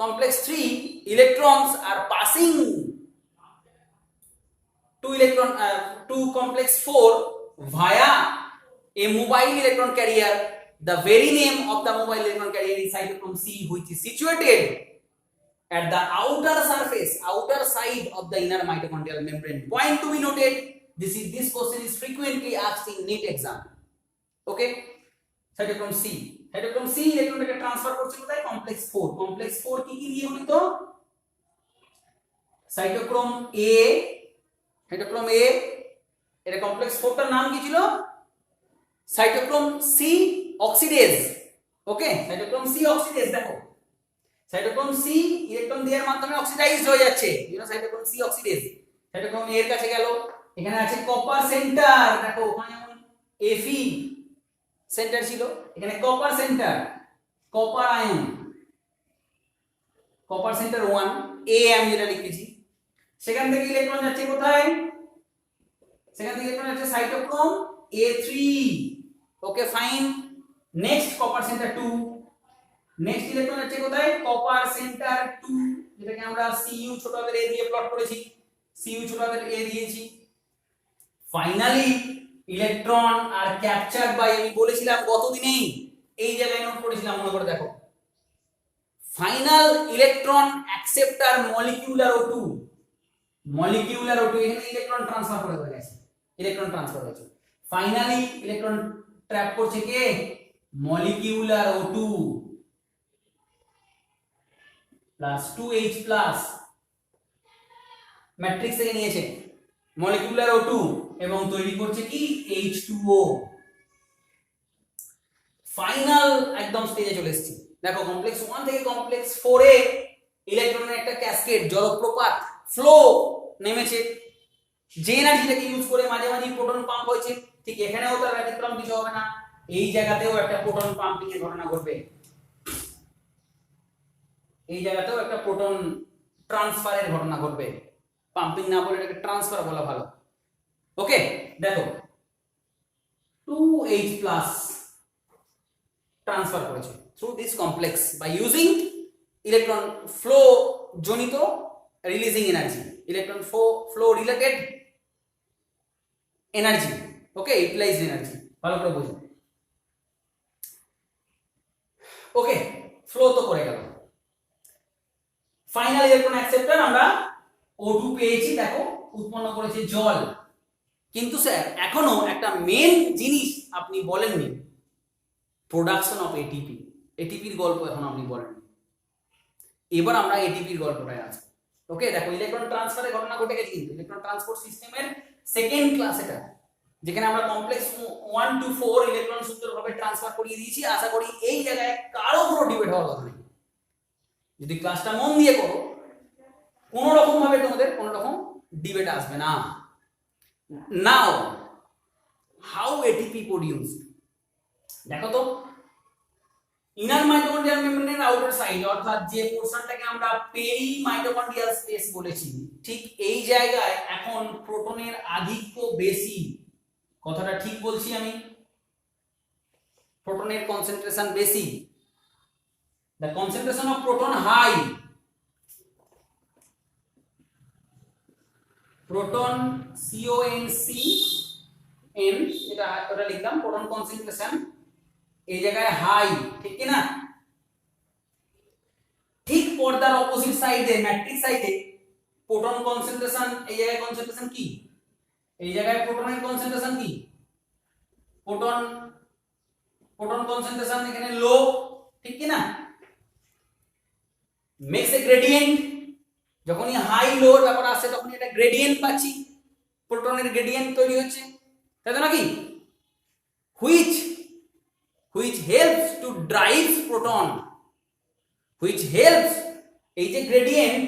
complex 3 electrons are passing to complex 4 via a mobile electron carrier. The very name of the mobile electron carrier is cytochrome C, which is situated at the outer side of the inner mitochondrial membrane. Point to be noted, this question is frequently asked in NEET exam. Okay, cytochrome C ইলেকট্রনটাকে transfer করছে কোথায়? Complex 4। Complex 4 কি কি নিয়ে গঠিত? Cytochrome A, এটা complex 4 টার নাম কি ছিল? Cytochrome C oxidase. Okay, cytochrome C oxidase. দেখো সাইটোক্রোম C ইলেকট্রন দেওয়ার মাধ্যমে অক্সিডাইজড হয়ে যাচ্ছে, cytochrome C oxidase. Cytochrome A এর কাছে গেল, এখানে আছে কপার সেন্টার। দেখো ওখানে যেমন Fe সেন্টার ছিল, এখানে copper centre, copper ion, copper centre 1 A আমি যেটা লিখেছি। সেখান থেকে ইলেকট্রন যাচ্ছে কোথায়? সেখান থেকে ইলেকট্রন আছে cytochrome A3, okay fine. Next copper centre 2, next electron আছে কোথায় কপার সেন্টার 2, যেটাকে আমরা Cu ছোট হাতের a দিয়ে প্লট করেছি, Cu ছোট হাতের a দিয়েছি। Finally electron are captured by, আমি বলেছিলাম গতদিনেই এই জায়গায় নোট করেছিলাম, মনে করে দেখো, final electron acceptor molecular O2, molecular O2, এখানে ইলেকট্রন ট্রান্সফার করে হয়ে গেছে, ইলেকট্রন ট্রান্সফার হয়েছে। ফাইনালি ইলেকট্রন ট্র্যাপ করছে কে, molecular O2 plus 2H plus, matrix থেকে নিয়েছে মলিকিউলার O2 এবং তৈরি করছে কি H2O। ফাইনাল একদম স্টেজে চলে এসেছি, দেখো কমপ্লেক্স 1 থেকে কমপ্লেক্স 4 এ ইলেকট্রনের একটা ক্যাসকেড জলপ্রপাত ফ্লো নেমেছে, যে এনার্জিটাকে ইউজ করে মাঝে মাঝে প্রোটন পাম্প হয়েছে, ঠিক এখানেও তার ব্যতিক্রম কিছু হবে না, এই জায়গাতেও একটা প্রোটন পাম্পিং এর ঘটনা ঘটবে, এই জায়গাতেও একটা প্রোটন ট্রান্সফারের ঘটনা ঘটবে, পাম্পিং না বলে এটাকে ট্রান্সফার বলা ভালো। ওকে দেখো 2H প্লাস ট্রান্সফার করেছে through this complex by using electron flow জনিত releasing energy, electron flow related energy, okay utilized energy, ভালো করে বুঝুন। ওকে ফ্লো তো করে গেল, ফাইনাল ইলেকট্রন অ্যাকসেপ্টর আমরা O2 পেয়েছি, দেখো উৎপন্ন করেছে জল, কিন্তু স্যার এখনো একটা মেন জিনিস আপনি বলেননি, প্রোডাকশন অফ এটিপি, এটিপির গল্প এখন আপনি বলেননি, এবার আমরা এটিপির গল্পটায় আছি। ওকে দেখো ইলেকট্রন ট্রান্সফারের ঘটনা ঘটে গেছে, কিন্তু ইলেকট্রন ট্রান্সপোর্ট সিস্টেমের সেকেন্ড ক্লাস এটা, যেখানে আমরা কমপ্লেক্স 1 to 4 ইলেকট্রন সুন্দরভাবে ট্রান্সফার করিয়ে দিয়েছি। আশা করি এই জায়গায় কারো কোনো ডিবেট হওয়ার কথা নেই, যদি ক্লাসটা মন দিয়ে করো কোনো রকম ভাবে তোমাদের কোনো রকম ডিবেট আসবে না। নাও হাউ এটিপি প্রডিউসড, দেখো তো ইনার মাইটোকন্ড্রিয়াল মেমব্রেনের আউটার সাইড, অর্থাৎ যে পোরশনটাকে আমরা পেরি মাইটোকন্ড্রিয়াল স্পেস বলেছি, ঠিক এই জায়গায় এখন প্রোটনের আধিক্য বেশি, কথাটা ঠিক বলছি আমি, প্রোটনের কনসেন্ট্রেশন বেশি, the concentration of proton high, proton CONCN, এটা ওটা লিখলাম, প্রোটন কনসেন্ট্রেশন এই জায়গায় হাই, ঠিক কি না? ঠিক পর্দার অপোজিট সাইডে ম্যাট্রিক্স সাইডে প্রোটন কনসেন্ট্রেশন, এই জায়গায় কনসেন্ট্রেশন কি, এই জায়গায় প্রোটনের কনসেন্ট্রেশন কি, প্রোটন কনসেন্ট্রেশন এখানে লো, ঠিক কি না? মেক্স এ গ্রেডিয়েন্ট, যখনই হাই লো ব্যাপার আসে তখন এটা গ্রেডিয়েন্ট পাচ্ছি, প্রোটনের গ্রেডিয়েন্ট তৈরি হচ্ছে, তাই তো নাকি? which helps to drive proton, which helps, এই যে গ্রেডিয়েন্ট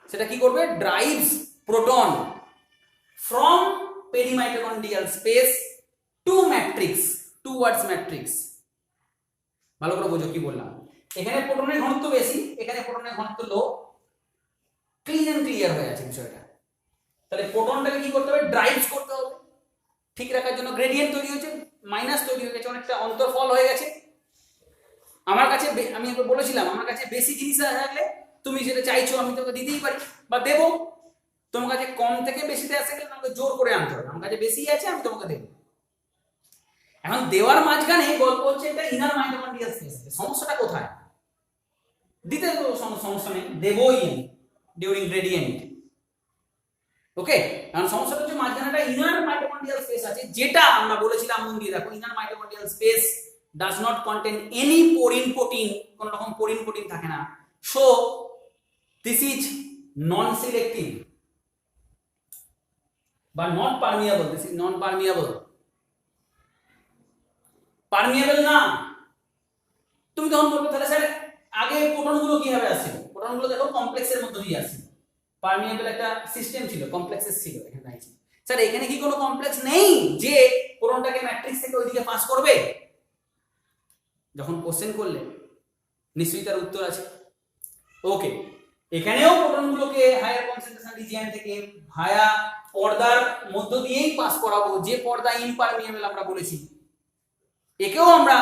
সেটা কি করবে, drives proton from perimitochondrial space to matrix, towards matrix। ভালো করে বোঝো কি বললাম, এখানে প্রোটনের ঘনত্ব বেশি, এখানে প্রোটনের ঘনত্ব লো, ক্লিন এন্ড ক্লিয়ার হয়ে আছে বিষয়টা। তাহলে প্রোটনটাকে কি করতে হবে, ড্রাইভস করতে হবে, ঠিক রাখার জন্য গ্রেডিয়েন্ট তৈরি হয়েছে, মাইনাস তৈরি হয়ে গেছে, অনেকটা অন্তর্ফল হয়ে গেছে। আমার কাছে আমি একবার বলেছিলাম, আমার কাছে বেশি জিনিস থাকলে তুমি যেটা চাইছো আমি তোকে দিতেই পারি বা দেবো, তোমার কাছে কম থেকে বেশিতে আসে গেলে তোমাকে জোর করে আনতে হবে, আমার কাছে বেশি আছে আমি তোমাকে দেবো। এখন দেওয়ার মাঝখানে গল্প হচ্ছে এটা ইনার মাইটোকন্ড্রিয়াল স্পেস, সমস্যাটা কোথায়, দিতে তো সমস্যা নেই, দেবই ডিউরিং গ্রেডিয়েন্ট। ওকে কারণ সমস্যাটা হচ্ছে মাঝখানেটা ইনার মাইটোকন্ড্রিয়াল স্পেস আছে, যেটা আমরা বলেছিলাম মন দিয়ে দেখো, inner mitochondrial space does not contain any porin protein, কোন রকম পোরিন প্রোটিন থাকে না, so this is non selective বা not permeable, this is non permeable, permeable না। তুমি তখন বলবে তাহলে স্যার আগে প্রোটনগুলো কিভাবে আসছিল, প্রোটনগুলো দেখো কমপ্লেক্সের মধ্যে দিয়ে আসছিল, পারমিয়েবল একটা সিস্টেম ছিল, কমপ্লেক্সেস ছিল এখানে আছে। স্যার এখানে কি কোনো কমপ্লেক্স নেই যে প্রোটনটাকে ম্যাট্রিক্স থেকে ওইদিকে পাস করবে? যখন কোশ্চেন করলে নিশ্চয়ই তার উত্তর আছে। ওকে এখানেও প্রোটনগুলোকে হায়ার কনসেন্ট্রেশন রিজিয়ন থেকে ভায়া পর্দার মধ্য দিয়েই পাস করাবো, যে পর্দা ইমপারমিয়েবল আমরা বলেছি। একেও আমরা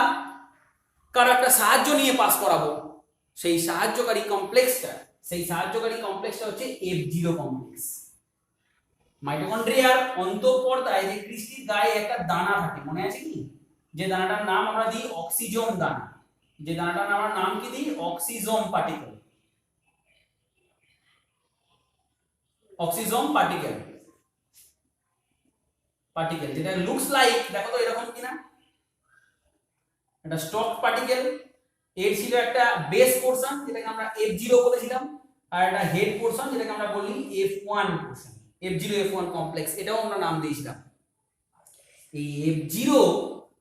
কারো একটা সাহায্য নিয়ে পাস করাবো। সেই সাহায্যকারী কমপ্লেক্সটা হচ্ছে F0 কমপ্লেক্স। মাইটোকন্ড্রিয়ার অন্তঃপর্দায় যে ক্রিস্টির গায়ে একটা দানা থাকে, মনে আছে কি? যে দানাটার নাম আমরা দিই অক্সিজোম দানা। যে দানাটার আমরা নাম কি দিই? Oxysome particle. অক্সিজোম পার্টিকেল যেটা লুকস লাইক, দেখো তো এরকম কিনা, একটা স্টক পার্টিকেল। এর ছিল একটা বেস পোরশন যেটাকে আমরা F0 বলেছিলাম, আর একটা হেড পোরশন যেটাকে আমরা বলি F1 portion. F0 F1 complex, এটাও আমরা নাম দিয়েছিলাম। এই F0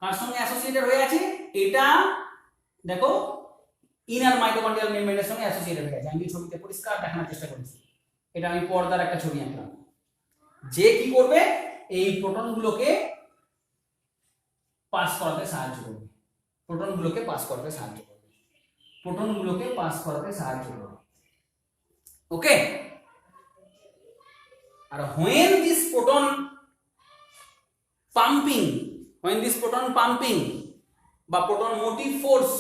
কার সঙ্গে অ্যাসোসিয়েটেড হয়ে আছে? এটা দেখো ইনার মাইটোকন্ড্রিয়াল মেমব্রেনের সঙ্গে অ্যাসোসিয়েটেড হয়ে আছে। আমি ছবিতে পরিষ্কার দেখানোর চেষ্টা করছি। এটা আমি পর্দার একটা ছবি আঁকলাম। যে কি করবে? এই প্রোটনগুলোকে পাস করাতে সাহায্য করবে। ওকে। আর when this proton pumping বা proton motive force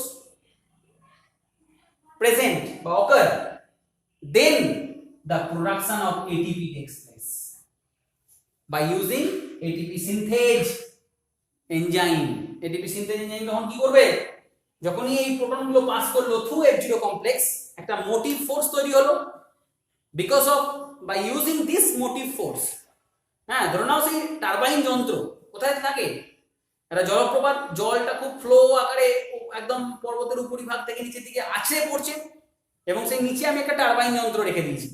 present বা occur, then the production of ATP takes place by using ATP synthase enzyme. ATP synthase enzyme তখন কি করবে? যখনই এই প্রোটনগুলো পাস করলো থ্রু F0 কমপ্লেক্স, একটা মোটিভ ফোর্স তৈরি হলো। Because of by using this motive force, হ্যাঁ, ধরে নাও সেই টারবাইন যন্ত্র কোথায় থাকে? একটা জলপ্রপাত, জলটা খুব ফ্লো আকারে একদম পর্বতের উপরিভাগ থেকে নিচের দিকে আছড়ে পড়ছে, এবং সেই নিচে আমি একটা টারবাইন যন্ত্র রেখে দিয়েছি।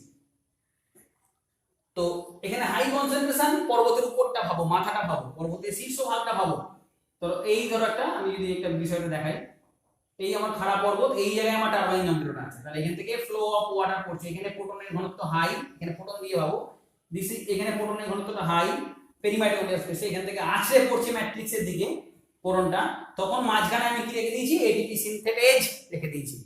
তো এখানে হাই কনসেন্ট্রেশন, পর্বতের উপরটা ভাবো, মাথাটা ভাবো, পর্বতের শীর্ষ ভাগটা ভাবো। তো এই ধরো আমি যদি একটা বিষয়টা দেখাই, এই আমার খাড়া পর্বত, এই জায়গায় আমার টারবাইন যন্ত্রটা আছে। তাহলে এখান থেকে ফ্লো অফ ওয়াটার পড়ছে, এখানে প্রোটনের ঘনত্ব হাই, এখানে প্রোটন দিয়ে ভাবো, এখানে প্রোটনের ঘনত্বটা হাই, পেরিমাইটোকন্ড্রিয়াল স্পেসে, এখান থেকে আছড়ে পড়ছে ম্যাট্রিক্সের দিকে প্রোটনটা। তখন মাঝখানে আমি কি রেখে দিয়েছি? এটিপি সিনথেটেজ রেখে দিয়েছি,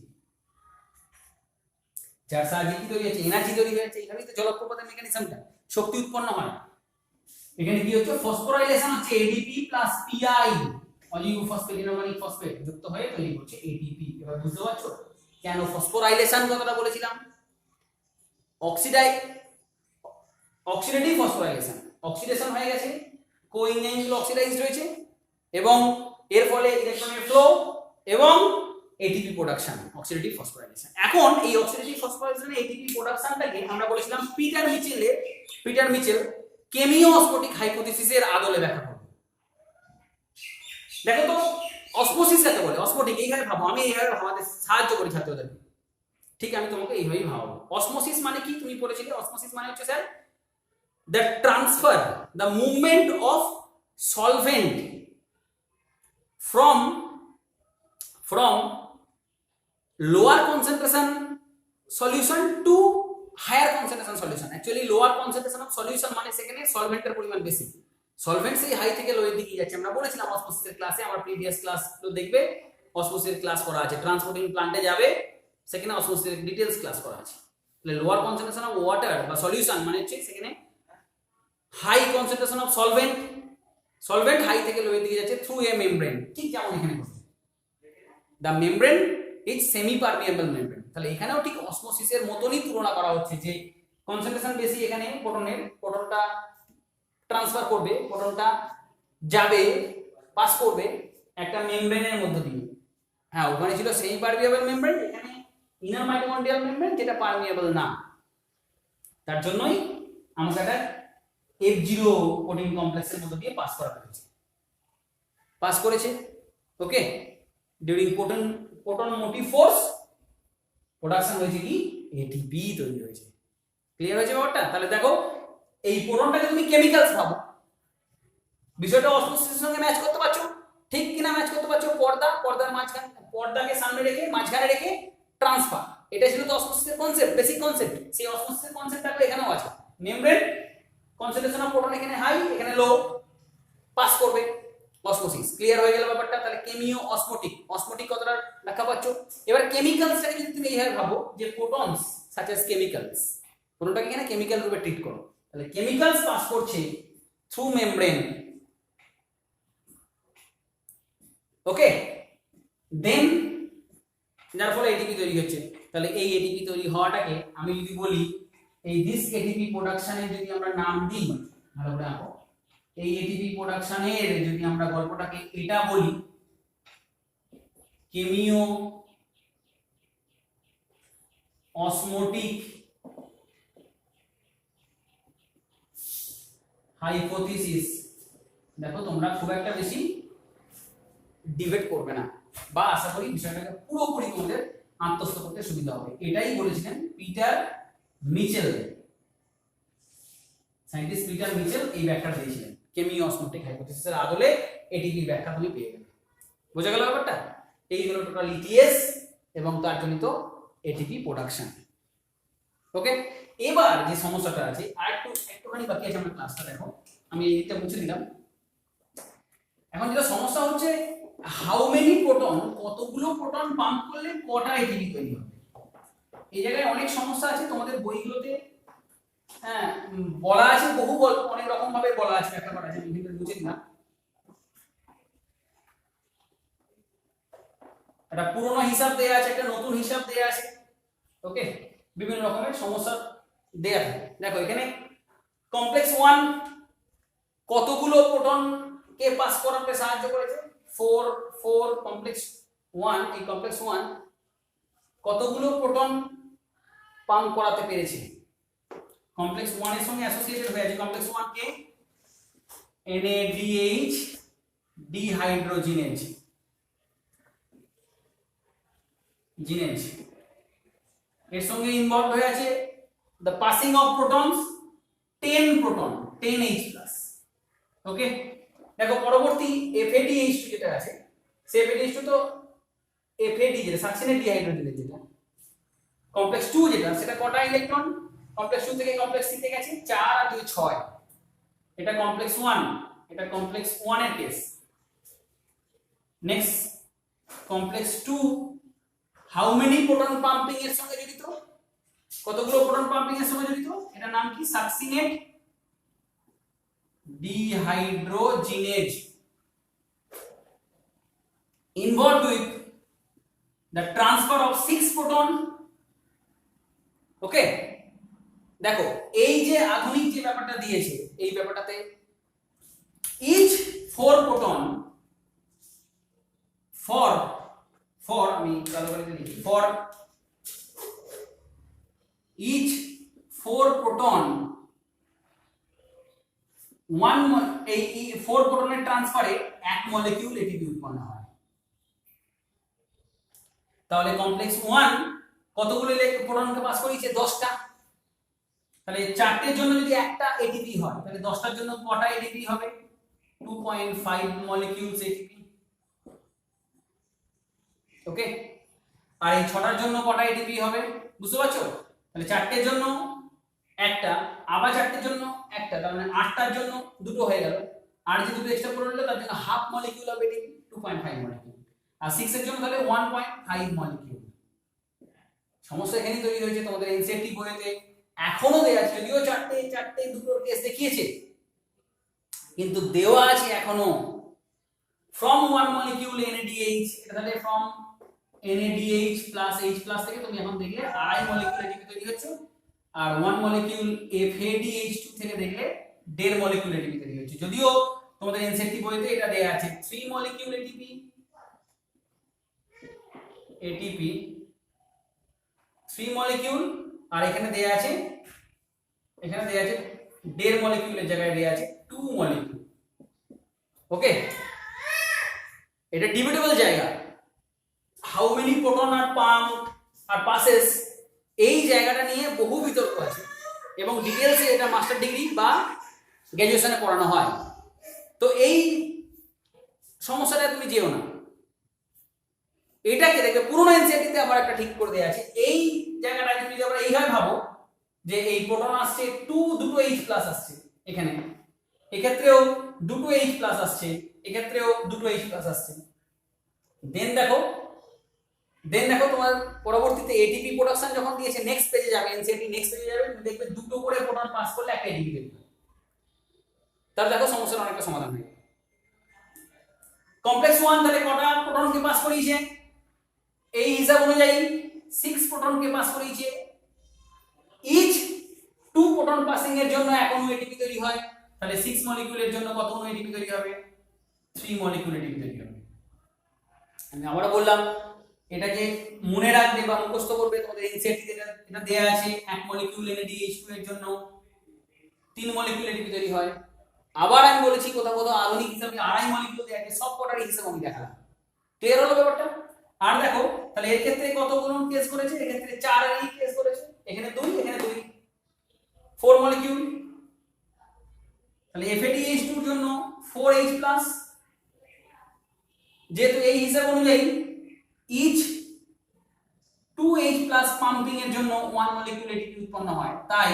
যার সাহায্যে কি তৈরি হচ্ছে? এনার্জি তৈরি হচ্ছে। এখানেই তো জলপ্রপাতের মেকানিজমটা, শক্তি উৎপন্ন হয়। এখানে কি হচ্ছে? ফসফোরাইলেশন হচ্ছে ADP plus PI, oligo phosphate inorganic phosphate যুক্ত হয়ে তৈরি করছে ATP। এবার বুঝতে পারছো কেন ফসফোরাইলেশন কথাটা বলেছিলাম? অক্সিডেটিভ ফসফোরাইলেশন, অক্সিডেশন হয়ে গেছে, কোএনজাইমগুলো অক্সিডাইজড হয়েছে, এবং এর ফলে ইলেকট্রনের ফ্লো এবং এটিপি প্রোডাকশন, অক্সিডেটিভ ফসফোরাইলেশন। এখন এই অক্সিডেটিভ ফসফোরাইলেশন এটিপি প্রোডাকশনটাকে আমরা বলেছিলাম পিটার মিচেল কেমিওস্মোটিক হাইপোথিসিসের আদলে ব্যাখ্যা করব। দেখো তো অসমোসিস কাকে বলে? অসমোটিক এইভাবে ভাবো, আমি এইভাবে ভাবাতে সাহায্য করি ছাত্রদেরকে। ঠিক, আমি তোমাকে এইভাবেই ভাবাবো। অসমোসিস মানে কি তুমি পড়েছিলে? অসমোসিস মানে হচ্ছে sir the transfer, the movement of solvent from lower concentration solution to higher concentration solution. Actually lower concentration of solution মানে সেখানে সলভেন্টের পরিমাণ বেশি, সলভেন্ট সেই হাই থেকে লোয়ের দিকে যাচ্ছে। আমরা বলেছিলাম অসমোসিসের ক্লাসে, আমার প্রিভিয়াস ক্লাস তো দেখবে, অসমোসিসের ক্লাস করা আছে। ট্রান্সপোর্টিং প্ল্যান্টে যাবে, সেখানে অসমোসিসের ডিটেইলস ক্লাস করা আছে। তাহলে লোয়ার কনসেন্ট্রেশন অফ ওয়াটার বা সলিউশন মানে হচ্ছে সেখানে high concentration of solvent high থেকে লোয়ের দিকে যাচ্ছে থ্রু এ মেমব্রেন। ঠিক যেমন এখানে বলছে the membrane is semi permeable membrane. তাহলে এখানেও ঠিক অসমোসিসের মতনই তুলনা করা হচ্ছে, যে কনসেন্ট্রেশন বেশি এখানে প্রোটনটা ট্রান্সফার করবে, প্রোটনটা যাবে, পাস করবে একটা মেমব্রেনের মধ্য দিয়ে। হ্যাঁ, ওখানে ছিল সেমি পারমিয়েবল মেমব্রেন, এখানে ইনার মাইটোকন্ড্রিয়াল মেমব্রেন যেটা পারমিয়েবল না। তার জন্যই আমাকে একটা F0 প্রোটিন কমপ্লেক্সের মধ্য দিয়ে পাস করেছে। Okay, during proton motive force production হয়েছে কি? এটিপি তৈরি হয়েছে। ক্লিয়ার হয়েছে ব্যাপারটা? তাহলে দেখো এই প্রোটনটাকে তুমি কেমিক্যালস ভাবো, বিষয়টা অসমোসিসের সঙ্গে ম্যাচ করতে পারছো? ঠিক কিনা ম্যাচ করতে পারছো? পর্দার মাঝখানে, পর্দাকে সামনে রেখে মাঝখানে রেখে ট্রান্সফার, এটা ছিল তো অসমোসিসের কনসেপ্ট, বেসিক কনসেপ্ট। সেই অসমোসিসের কনসেপ্টটা এখানেও আছে। মেমব্রেন কনসেন্ট্রেশন অফ প্রোটন এখানে হাই, এখানে লো, পাস করবে অসমোসিস। ক্লিয়ার হয়ে গেল ব্যাপারটা? তাহলে কেমিও অসমোটিক কথাটা ব্যাখ্যা পাচ্ছ। এবার কেমিক্যালসটাকে যদি তুমি এইভাবে ভাবো যে সাচ অ্যাজ কেমিক্যালস, কোনটাকে এখানে কেমিক্যাল রূপে ট্রিট করো, তাহলে কেমিক্যালস পাস করছে থ্রু মেমব্রেন। ওকে, দেন যার ফলে এটিপি তৈরি হচ্ছে। তাহলে এই এটিপি তৈরি হওয়াটাকে আমি যদি বলি এই দিস এটিপি প্রোডাকশনের যদি আমরা নাম দিই, ভালো করে আঁকো, এই এটিপি প্রোডাকশনের যদি আমরা গল্পটাকে এটা বলি কেমিও অসমোটিক হাইপোথিসিস, দেখো তোমরা খুব একটা বেশি ডিবেট করবে না, বা আশা করি বিষয়টাকে পুরোপুরি তোমাদের আত্মস্থ করতে সুবিধা হবে। এটাই বলেছিলেন Peter Mitchell, scientist Peter Mitchell এই ব্যাখ্যা দিয়েছিলেন কেমিও অসমোটিক হাইপোথিসিসের আদলে এটিপি ব্যাখ্যা তুমি পেয়ে গেলে। বোঝা গেল ব্যাপারটা? এই হলো টোটাল ইটিএস এবং তার জনিত এটিপি প্রোডাকশন। ওকে, এবার যে সমস্যাটা আছে আর একটুখানি বাকি আছে আমার ক্লাসটা, দেখো আমি এইটা মুছে দিলাম। এখন যেটা সমস্যা হচ্ছে হাউ মেনি প্রোটন, কতগুলো প্রোটন পাম্প করলে কটা এটিপি তৈরি হবে। এই জায়গায় অনেক সমস্যা আছে তোমাদের বইগুলোতে, হ্যাঁ বলা আছে, বহু অনেক রকম ভাবে বলা আছে, ব্যাখ্যা করা আছে, আমি কিন্তু বুঝে দিলাম। একটা পুরনো হিসাব দেয়া আছে, একটা নতুন হিসাব দেয়া আছে। ওকে, বিভিন্ন রকমের সমস্যা দেয়া থাকে। দেখো এখানে কমপ্লেক্স 1 কতগুলো প্রোটন কে পাস করাতে সাহায্য করেছে, 4 কমপ্লেক্স 1, এই কমপ্লেক্স 1 কতগুলো প্রোটন পাম্প করাতে পেরেছে। কমপ্লেক্স 1 এর সঙ্গে অ্যাসোসিয়েটেড হয়ে আছে কমপ্লেক্স 1 কে NADH ডিহাইড্রোজিনেজ, এর সঙ্গে ইনভলভ হয়ে আছে the passing of protons 10 proton 10H+। ওকে, দেখো পরবর্তী FADH2 যেটা আছে, সেই FADH2 তো FAD যেটা সাকসিনেট ডিহাইড্রোজিনেজ, যেটা কমপ্লেক্স 2 যেটা, সেটা কটা ইলেকট্রন কমপ্লেক্স 2 থেকে কমপ্লেক্স 3 তে গেছে, 4 আর 2 6। এটা কমপ্লেক্স 1, এটা কমপ্লেক্স 1 এর case. Next complex 2 how many proton pumping এর সঙ্গে জড়িত, কতগুলো প্রোটন পাম্পিং এর সঙ্গে জড়িত, এটা নাম কি succinate dehydrogenase, involved with the transfer of 6 proton। ওকে, দেখো এই যে আধুনিক যে ব্যাপারটা দিয়েছে, এই ব্যাপারটাতে each 4 proton for আমি কালো করে লিখি, for each 4 proton 1 এই 4 প্রোটনের ট্রান্সফারে 1 মলিকিউল এটিপি উৎপন্ন হয়। তাহলে কমপ্লেক্স 1 কতগুলো প্রোটনকে পাস করিয়েছে, 10টা। তাহলে 4টের জন্য যদি একটা এটিপি হয়, তাহলে 10টার জন্য কটা এটিপি হবে, 2.5 মলিকিউলস এটিপি। ওকে, আর এই 6টার জন্য কটা এটিপি হবে, বুঝতে পারছো? তাহলে 4টের জন্য একটা, আবার 4টের জন্য একটা, তার মানে 8টার জন্য দুটো হয়ে গেল। আর যে দুটো এক্সট্রা করে নিল তার জন্য হাফ মলিকিউল হবে এটিপি, 2.5 মলিকিউল। আর 6 এর জন্য তাহলে 1.5 মলিকিউল। সমস্যা এখানেই তৈরি হয়েছে তোমাদের এনসিইআরটি বইতে এখনো দেয়া আছে, যদিও চারটে দুটোর কেস দেখিয়েছে, কিন্তু দেওয়া আছে এখনো from 1 molecule NADH, এটা তাহলে from NADH plus H plus থেকে তুমি এখন দেখলে আড়াই মলিকিউল এটিপি তৈরি হচ্ছে, আর 1 মলিকিউল FADH2 থেকে দেখলে 1.5 মলিকিউল এটিপি তৈরি হচ্ছে। যদিও তোমাদের এনসিইআরটি বইতে এটা দেয়া আছে 3 মলিকিউল এটিপি 3 মলিকিউল, আর এখানে দেয়া আছে 1.5 মলিকিউলের জায়গায় দেয়া আছে 2 মলিকিউল। ওকে, এটা ডিবেটেবল জায়গা, how many proton are pump are passes, এই জায়গাটা নিয়ে বহু বিতর্ক আছে এবং ডিটেইলসে এটা মাস্টার ডিগ্রি বা গ্র্যাজুয়েশনে পড়ানো হয়। তো এই সমস্যাটা তুমি যেও না, এটাকে দেখবে পুরোনো এনসিইআরটিতে আবার একটা ঠিক করে দেয়া আছে। এই জায়গাটা তুমি যদি আমরা এইভাবে ভাবো যে এই প্রোটন আসছে দুটো H+ আসছে, এখানে এক্ষেত্রেও দুটো H+ আসছে, এক্ষেত্রেও দুটো H+ আসছে। দেন দেখো দেন দেখো তোমার পরবর্তীতে এটিপি প্রোডাকশন যখন দিয়েছে নেক্সট পেজে যাবে, এনসিইআরটি নেক্সট পেজে যাবে, তুমি দেখবে দুটো করে প্রোটন পাস করলে একটা এটিপি দেবে। তাহলে দেখো সমস্যার অনেকটা সমাধান হয়ে গেল। কমপ্লেক্স 1 তাহলে কটা প্রোটনকে পাস করিয়েছে, এই হিসাব অনুযায়ী 6 প্রোটনকে পাস করিয়েছে। ইচ 2 প্রোটন পাসিং এর জন্য এক অণু এটিপি তৈরি হয়, তাহলে 6 মলিকিউলের জন্য কত অণু এটিপি তৈরি হবে, 3 মলিকিউল এটিপি তৈরি হবে। আমি আবারও বললাম, এটাকে মনে রাখবে বা মুখস্থ করবে, তোমাদের এনসিইআরটি তে এটা দেয়া আছে, এক মলিকিউল NADH2 এর জন্য 3 মলিকিউল এটিপি তৈরি হয়। আবার আমি বলেছি কোথাও কোথাও আধুনিক হিসাবে আড়াই মলিকিউল দেয়া আছে, সব কটারই হিসাব আমি দেখালাম। ক্লিয়ার হলো ব্যাপারটা? আর দেখো তাহলে এর ক্ষেত্রে কতগুলো কেস করেছে, এর ক্ষেত্রে 4 এরই কেস করেছে, এখানে 2 এখানে 2, 4 মলিকিউল। তাহলে FADH2 এর জন্য 4H+, যেহেতু এই হিসাব অনুযায়ী ইচ 2H+ পাম্পিং এর জন্য 1 মলিকিউল এটিপি উৎপন্ন হয়, তাই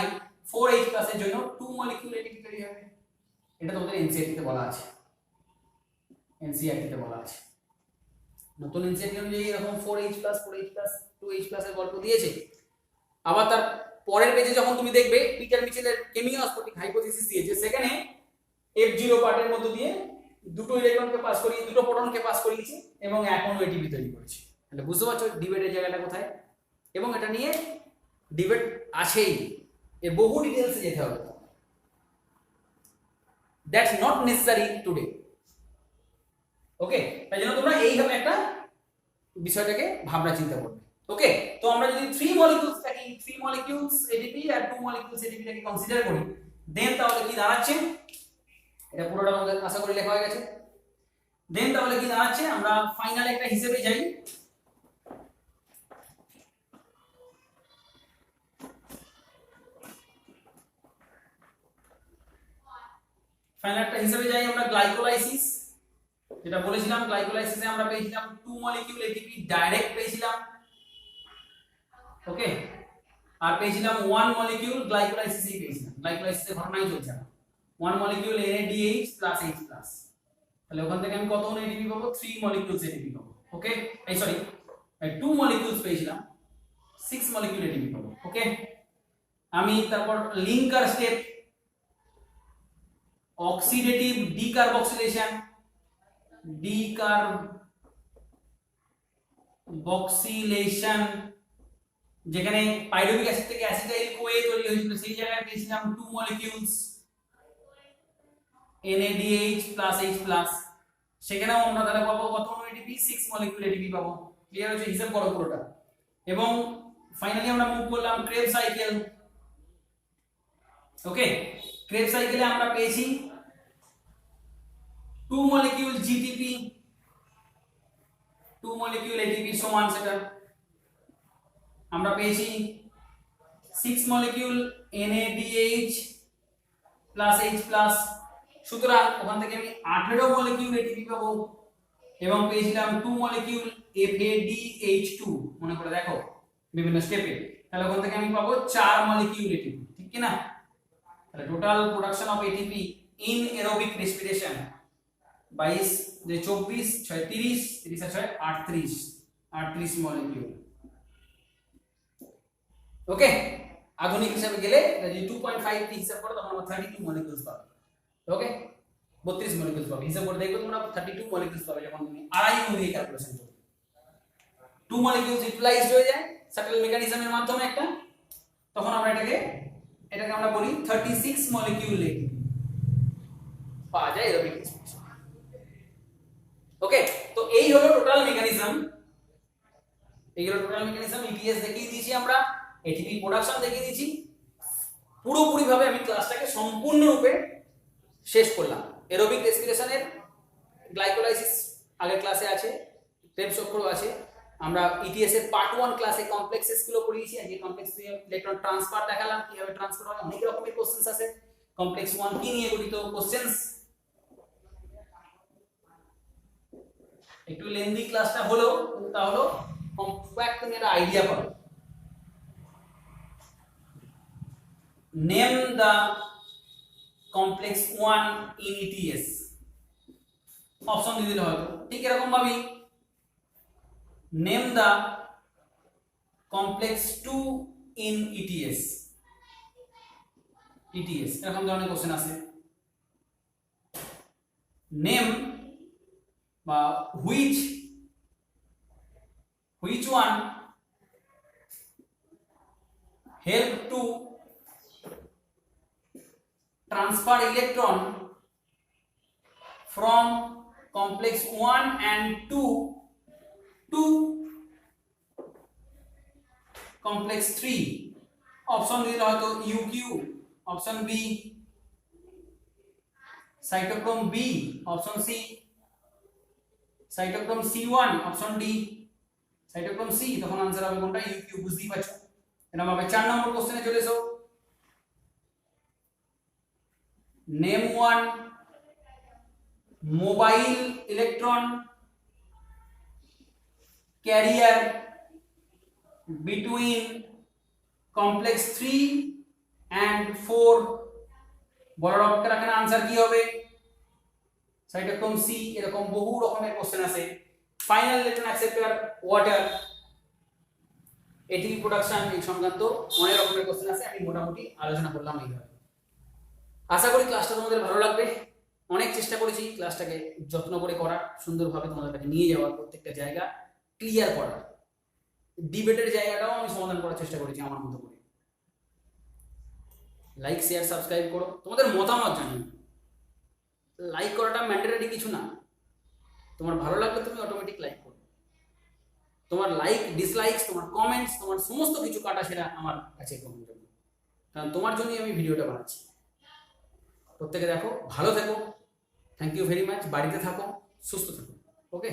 4H+ এর জন্য 2 মলিকিউল এটিপি তৈরি হবে। এটা তোমাদের এনসিইআরটি তে বলা আছে, এনসিইআরটি তে বলা আছে। নতুন এনসিইআরটি অনুযায়ী এরকম 4H+, 2H+ এর গল্প দিয়েছে। আবার তার পরের পেজে যখন তুমি দেখবে পিটার মিচেলের কেমিওস্ফটিক হাইপোথিসিস দিয়েছে, সেখানে F0 পার্টের মধ্য দিয়ে দুটো ইলেকট্রনকে পাস করিয়ে, দুটো প্রোটনকে পাস করিয়েছে এবং এক অণু এটিপি তৈরি করেছে। তাহলে বুঝতে পারছো ডিবেটের জায়গাটা কোথায়, এবং এটা নিয়ে ডিবেট আছেই, এর বহু ডিটেইলসে যেতে হবে। That's not necessary today. Okay, তাই জন্য তোমরা এইভাবে একটা বিষয়টাকে ভাবনা চিন্তা করবে। ওকে, তো আমরা যদি 3 মলিকিউলস থাকি, 3 মলিকিউলস এটিপি আর 2 মলিকিউলস এটিপিটাকে কনসিডার করি, দেন তাহলে কি দাঁড়াচ্ছে, এটা পুরোটা আমাদের আশা করি লেখা হয়ে গেছে। দেন তাহলে কি দাঁড়াচ্ছে, আমরা ফাইনাল একটা হিসেবে যাই। ফাইনাল একটা হিসেবে যাই আমরা গ্লাইকোলাইসিস, যেটা বলেছিলাম গ্লাইকোলাইসিসে আমরা পেয়েছিলাম 2 মলিকিউল এটিপি ডাইরেক্ট পেয়েছিলাম। ওকে, আর পেয়েছিলাম 1 মলিকিউল গ্লাইকোলাইসিসই পেয়েছিলাম, গ্লাইকোলাইসিসের ঘটনাই চলছে না। 1 মলিকিউল NADH প্লাস H+, তাহলে ওখান থেকে আমি কত অণু এটিপি পাবো, 3 মলিকিউলস এটিপি পাবো। ওকে, এই সরি 2 মলিকিউলস পেয়েছিলাম, 6 মলিকিউল এটিপি পাবো। ওকে, আমি তারপর লিঙ্কার স্টেপ, অক্সিডেটিভ ডিকার্বক্সিলেশন, যেখানে পাইরুভিক অ্যাসিড থেকে অ্যাসিটাইল কোয়ে তৈরি হয়েছিল, সেই জায়গায় পেয়েছিলাম 2 মলিকিউলস NADH প্লাস H+, সেখানেও আমরা তাহলে পাবো কত অণু এটিপি, 6 মলিকিউল এটিপি পাবো। ক্লিয়ার হচ্ছে, হিসাব করো পুরোটা। এবং ফাইনালি আমরা মুভ করলাম ক্রেব সাইকেল। ওকে, ক্রেব সাইকেলে আমরা পেয়েছি 2 মলিকিউল GTP, 2 মলিকিউল ATP সমান সেটা আমরা পেয়েছি 6 মলিকিউল NADH প্লাস H+, সুতরাং ওখান থেকে আমি 18 মলিকিউল ATP পাবো এবং পেয়েছিলাম 2 মলিকিউল FADH2, মনে করে দেখো বিভিন্ন স্টেপে, তাহলে ওখান থেকে আমি পাবো 4 মলিকিউল ATP, ঠিক কি না? তাহলে total production of ATP in aerobic respiration 22 যে 24 6 30 30 আর 6 38 মলিকিউল। ওকে, আধুনিক হিসাবে গেলে যদি 2.5 টি হিসাব করো তখন আমরা 32 মলিকিউলস পাবো। ওকে, 32 মলিকিউলস পাবে, হিসাব করে দেখো তোমরা 32 মলিকিউলস পাবে যখন তুমি আড়াই অণু দিয়ে ক্যালকুলেশন করবে। 2 মলিকিউলস ইউটিলাইজড হয়ে যায় সাটেল মেকানিজমের মাধ্যমে একটা, তখন আমরা এটাকে আমরা বলি 36 মলিকিউল পাওয়া যায় এরোবিক রেসপিরেশন। ওকে, তো এই হলো টোটাল মেকানিজম, এইগুলো টোটাল মেকানিজম। ইটিএস দেখিয়ে দিয়েছি আমরা, এটিপি প্রোডাকশন দেখিয়ে দিয়েছি, পুরোপুরি ভাবে আমি ক্লাসটাকে সম্পূর্ণরূপে শেষ করলাম। এরোবিক রেসপিরেশনের গ্লাইকোলাইসিস আগের ক্লাসে আছে, ক্রেবস চক্র আছে। আমরা ইটিএস এর পার্ট 1 ক্লাসে কমপ্লেক্সেস গুলো পড়িয়েছি, আজকে কমপ্লেক্স নিয়ে ইলেকট্রন ট্রান্সফার দেখালাম, কিভাবে ট্রান্সফার হয়, অনেক রকমের কোশ্চেনস আছে। কমপ্লেক্স 1 কি নিয়ে গঠিত, কোশ্চেনস একটু লেন্দি ক্লাসটা হলো, তা হলো কম্প্যাক্ট তুমি একটা আইডিয়া পাবে। Name the complex 1 in ETS, option দিয়ে দিলে হয়তো ঠিক এরকম ভাবেই name the complex 2 in ETS. ETS এরকম ধরনের কোশ্চেন আছে। নেম বা which one help to transfer electron from complex 1 and 2 to complex 3। Option দিলে হয়তো UQ, option B cytochrome B, option C cytochrome C1, option D cytochrome C. তখন answer হবে কোনটা? UQ. বুঝতেই পারছো। এরকম ভাবে 4 নম্বর কোশ্চেনে চলে এসো। Name one mobile electron carrier between complex 3 and 4। বড় অক্ষরে রাখেন, आंसर কি হবে? Cytochrome C. এরকম বহু রকমের কোশ্চেন আছে। Final electron acceptor water, ATP production, এই সংক্রান্ত অনেক রকমের কোশ্চেন আছে। আমি মোটামুটি আলোচনা করলাম এইভাবে। আশা করি ক্লাসটা তোমাদের ভালো লাগবে। অনেক চেষ্টা করেছি ক্লাসটাকে যত্ন করে করার, সুন্দরভাবে তোমাদের কাছে নিয়ে যাওয়ার, প্রত্যেকটা জায়গা ক্লিয়ার করার। ডিবেটের জায়গাটাও আমি সমাধান করার চেষ্টা করেছি আমার মতো করে। লাইক শেয়ার সাবস্ক্রাইব করো, তোমাদের মতামত জানিও। লাইক করাটা ম্যান্ডেটরি কিছু না, তোমার ভালো লাগলে তুমি অটোমেটিক লাইক করো। তোমার লাইক ডিসলাইকস, তোমার কমেন্টস, তোমার সমস্ত কিছু কাটা সেটা আমার কাছে গ্রহণযোগ্য, কারণ তোমার জন্যই আমি ভিডিওটা বানাচ্ছি। প্রত্যেকে দেখো, ভালো থেকো। Thank you very much. বাড়িতে থাকো, সুস্থ থাকো। ওকে।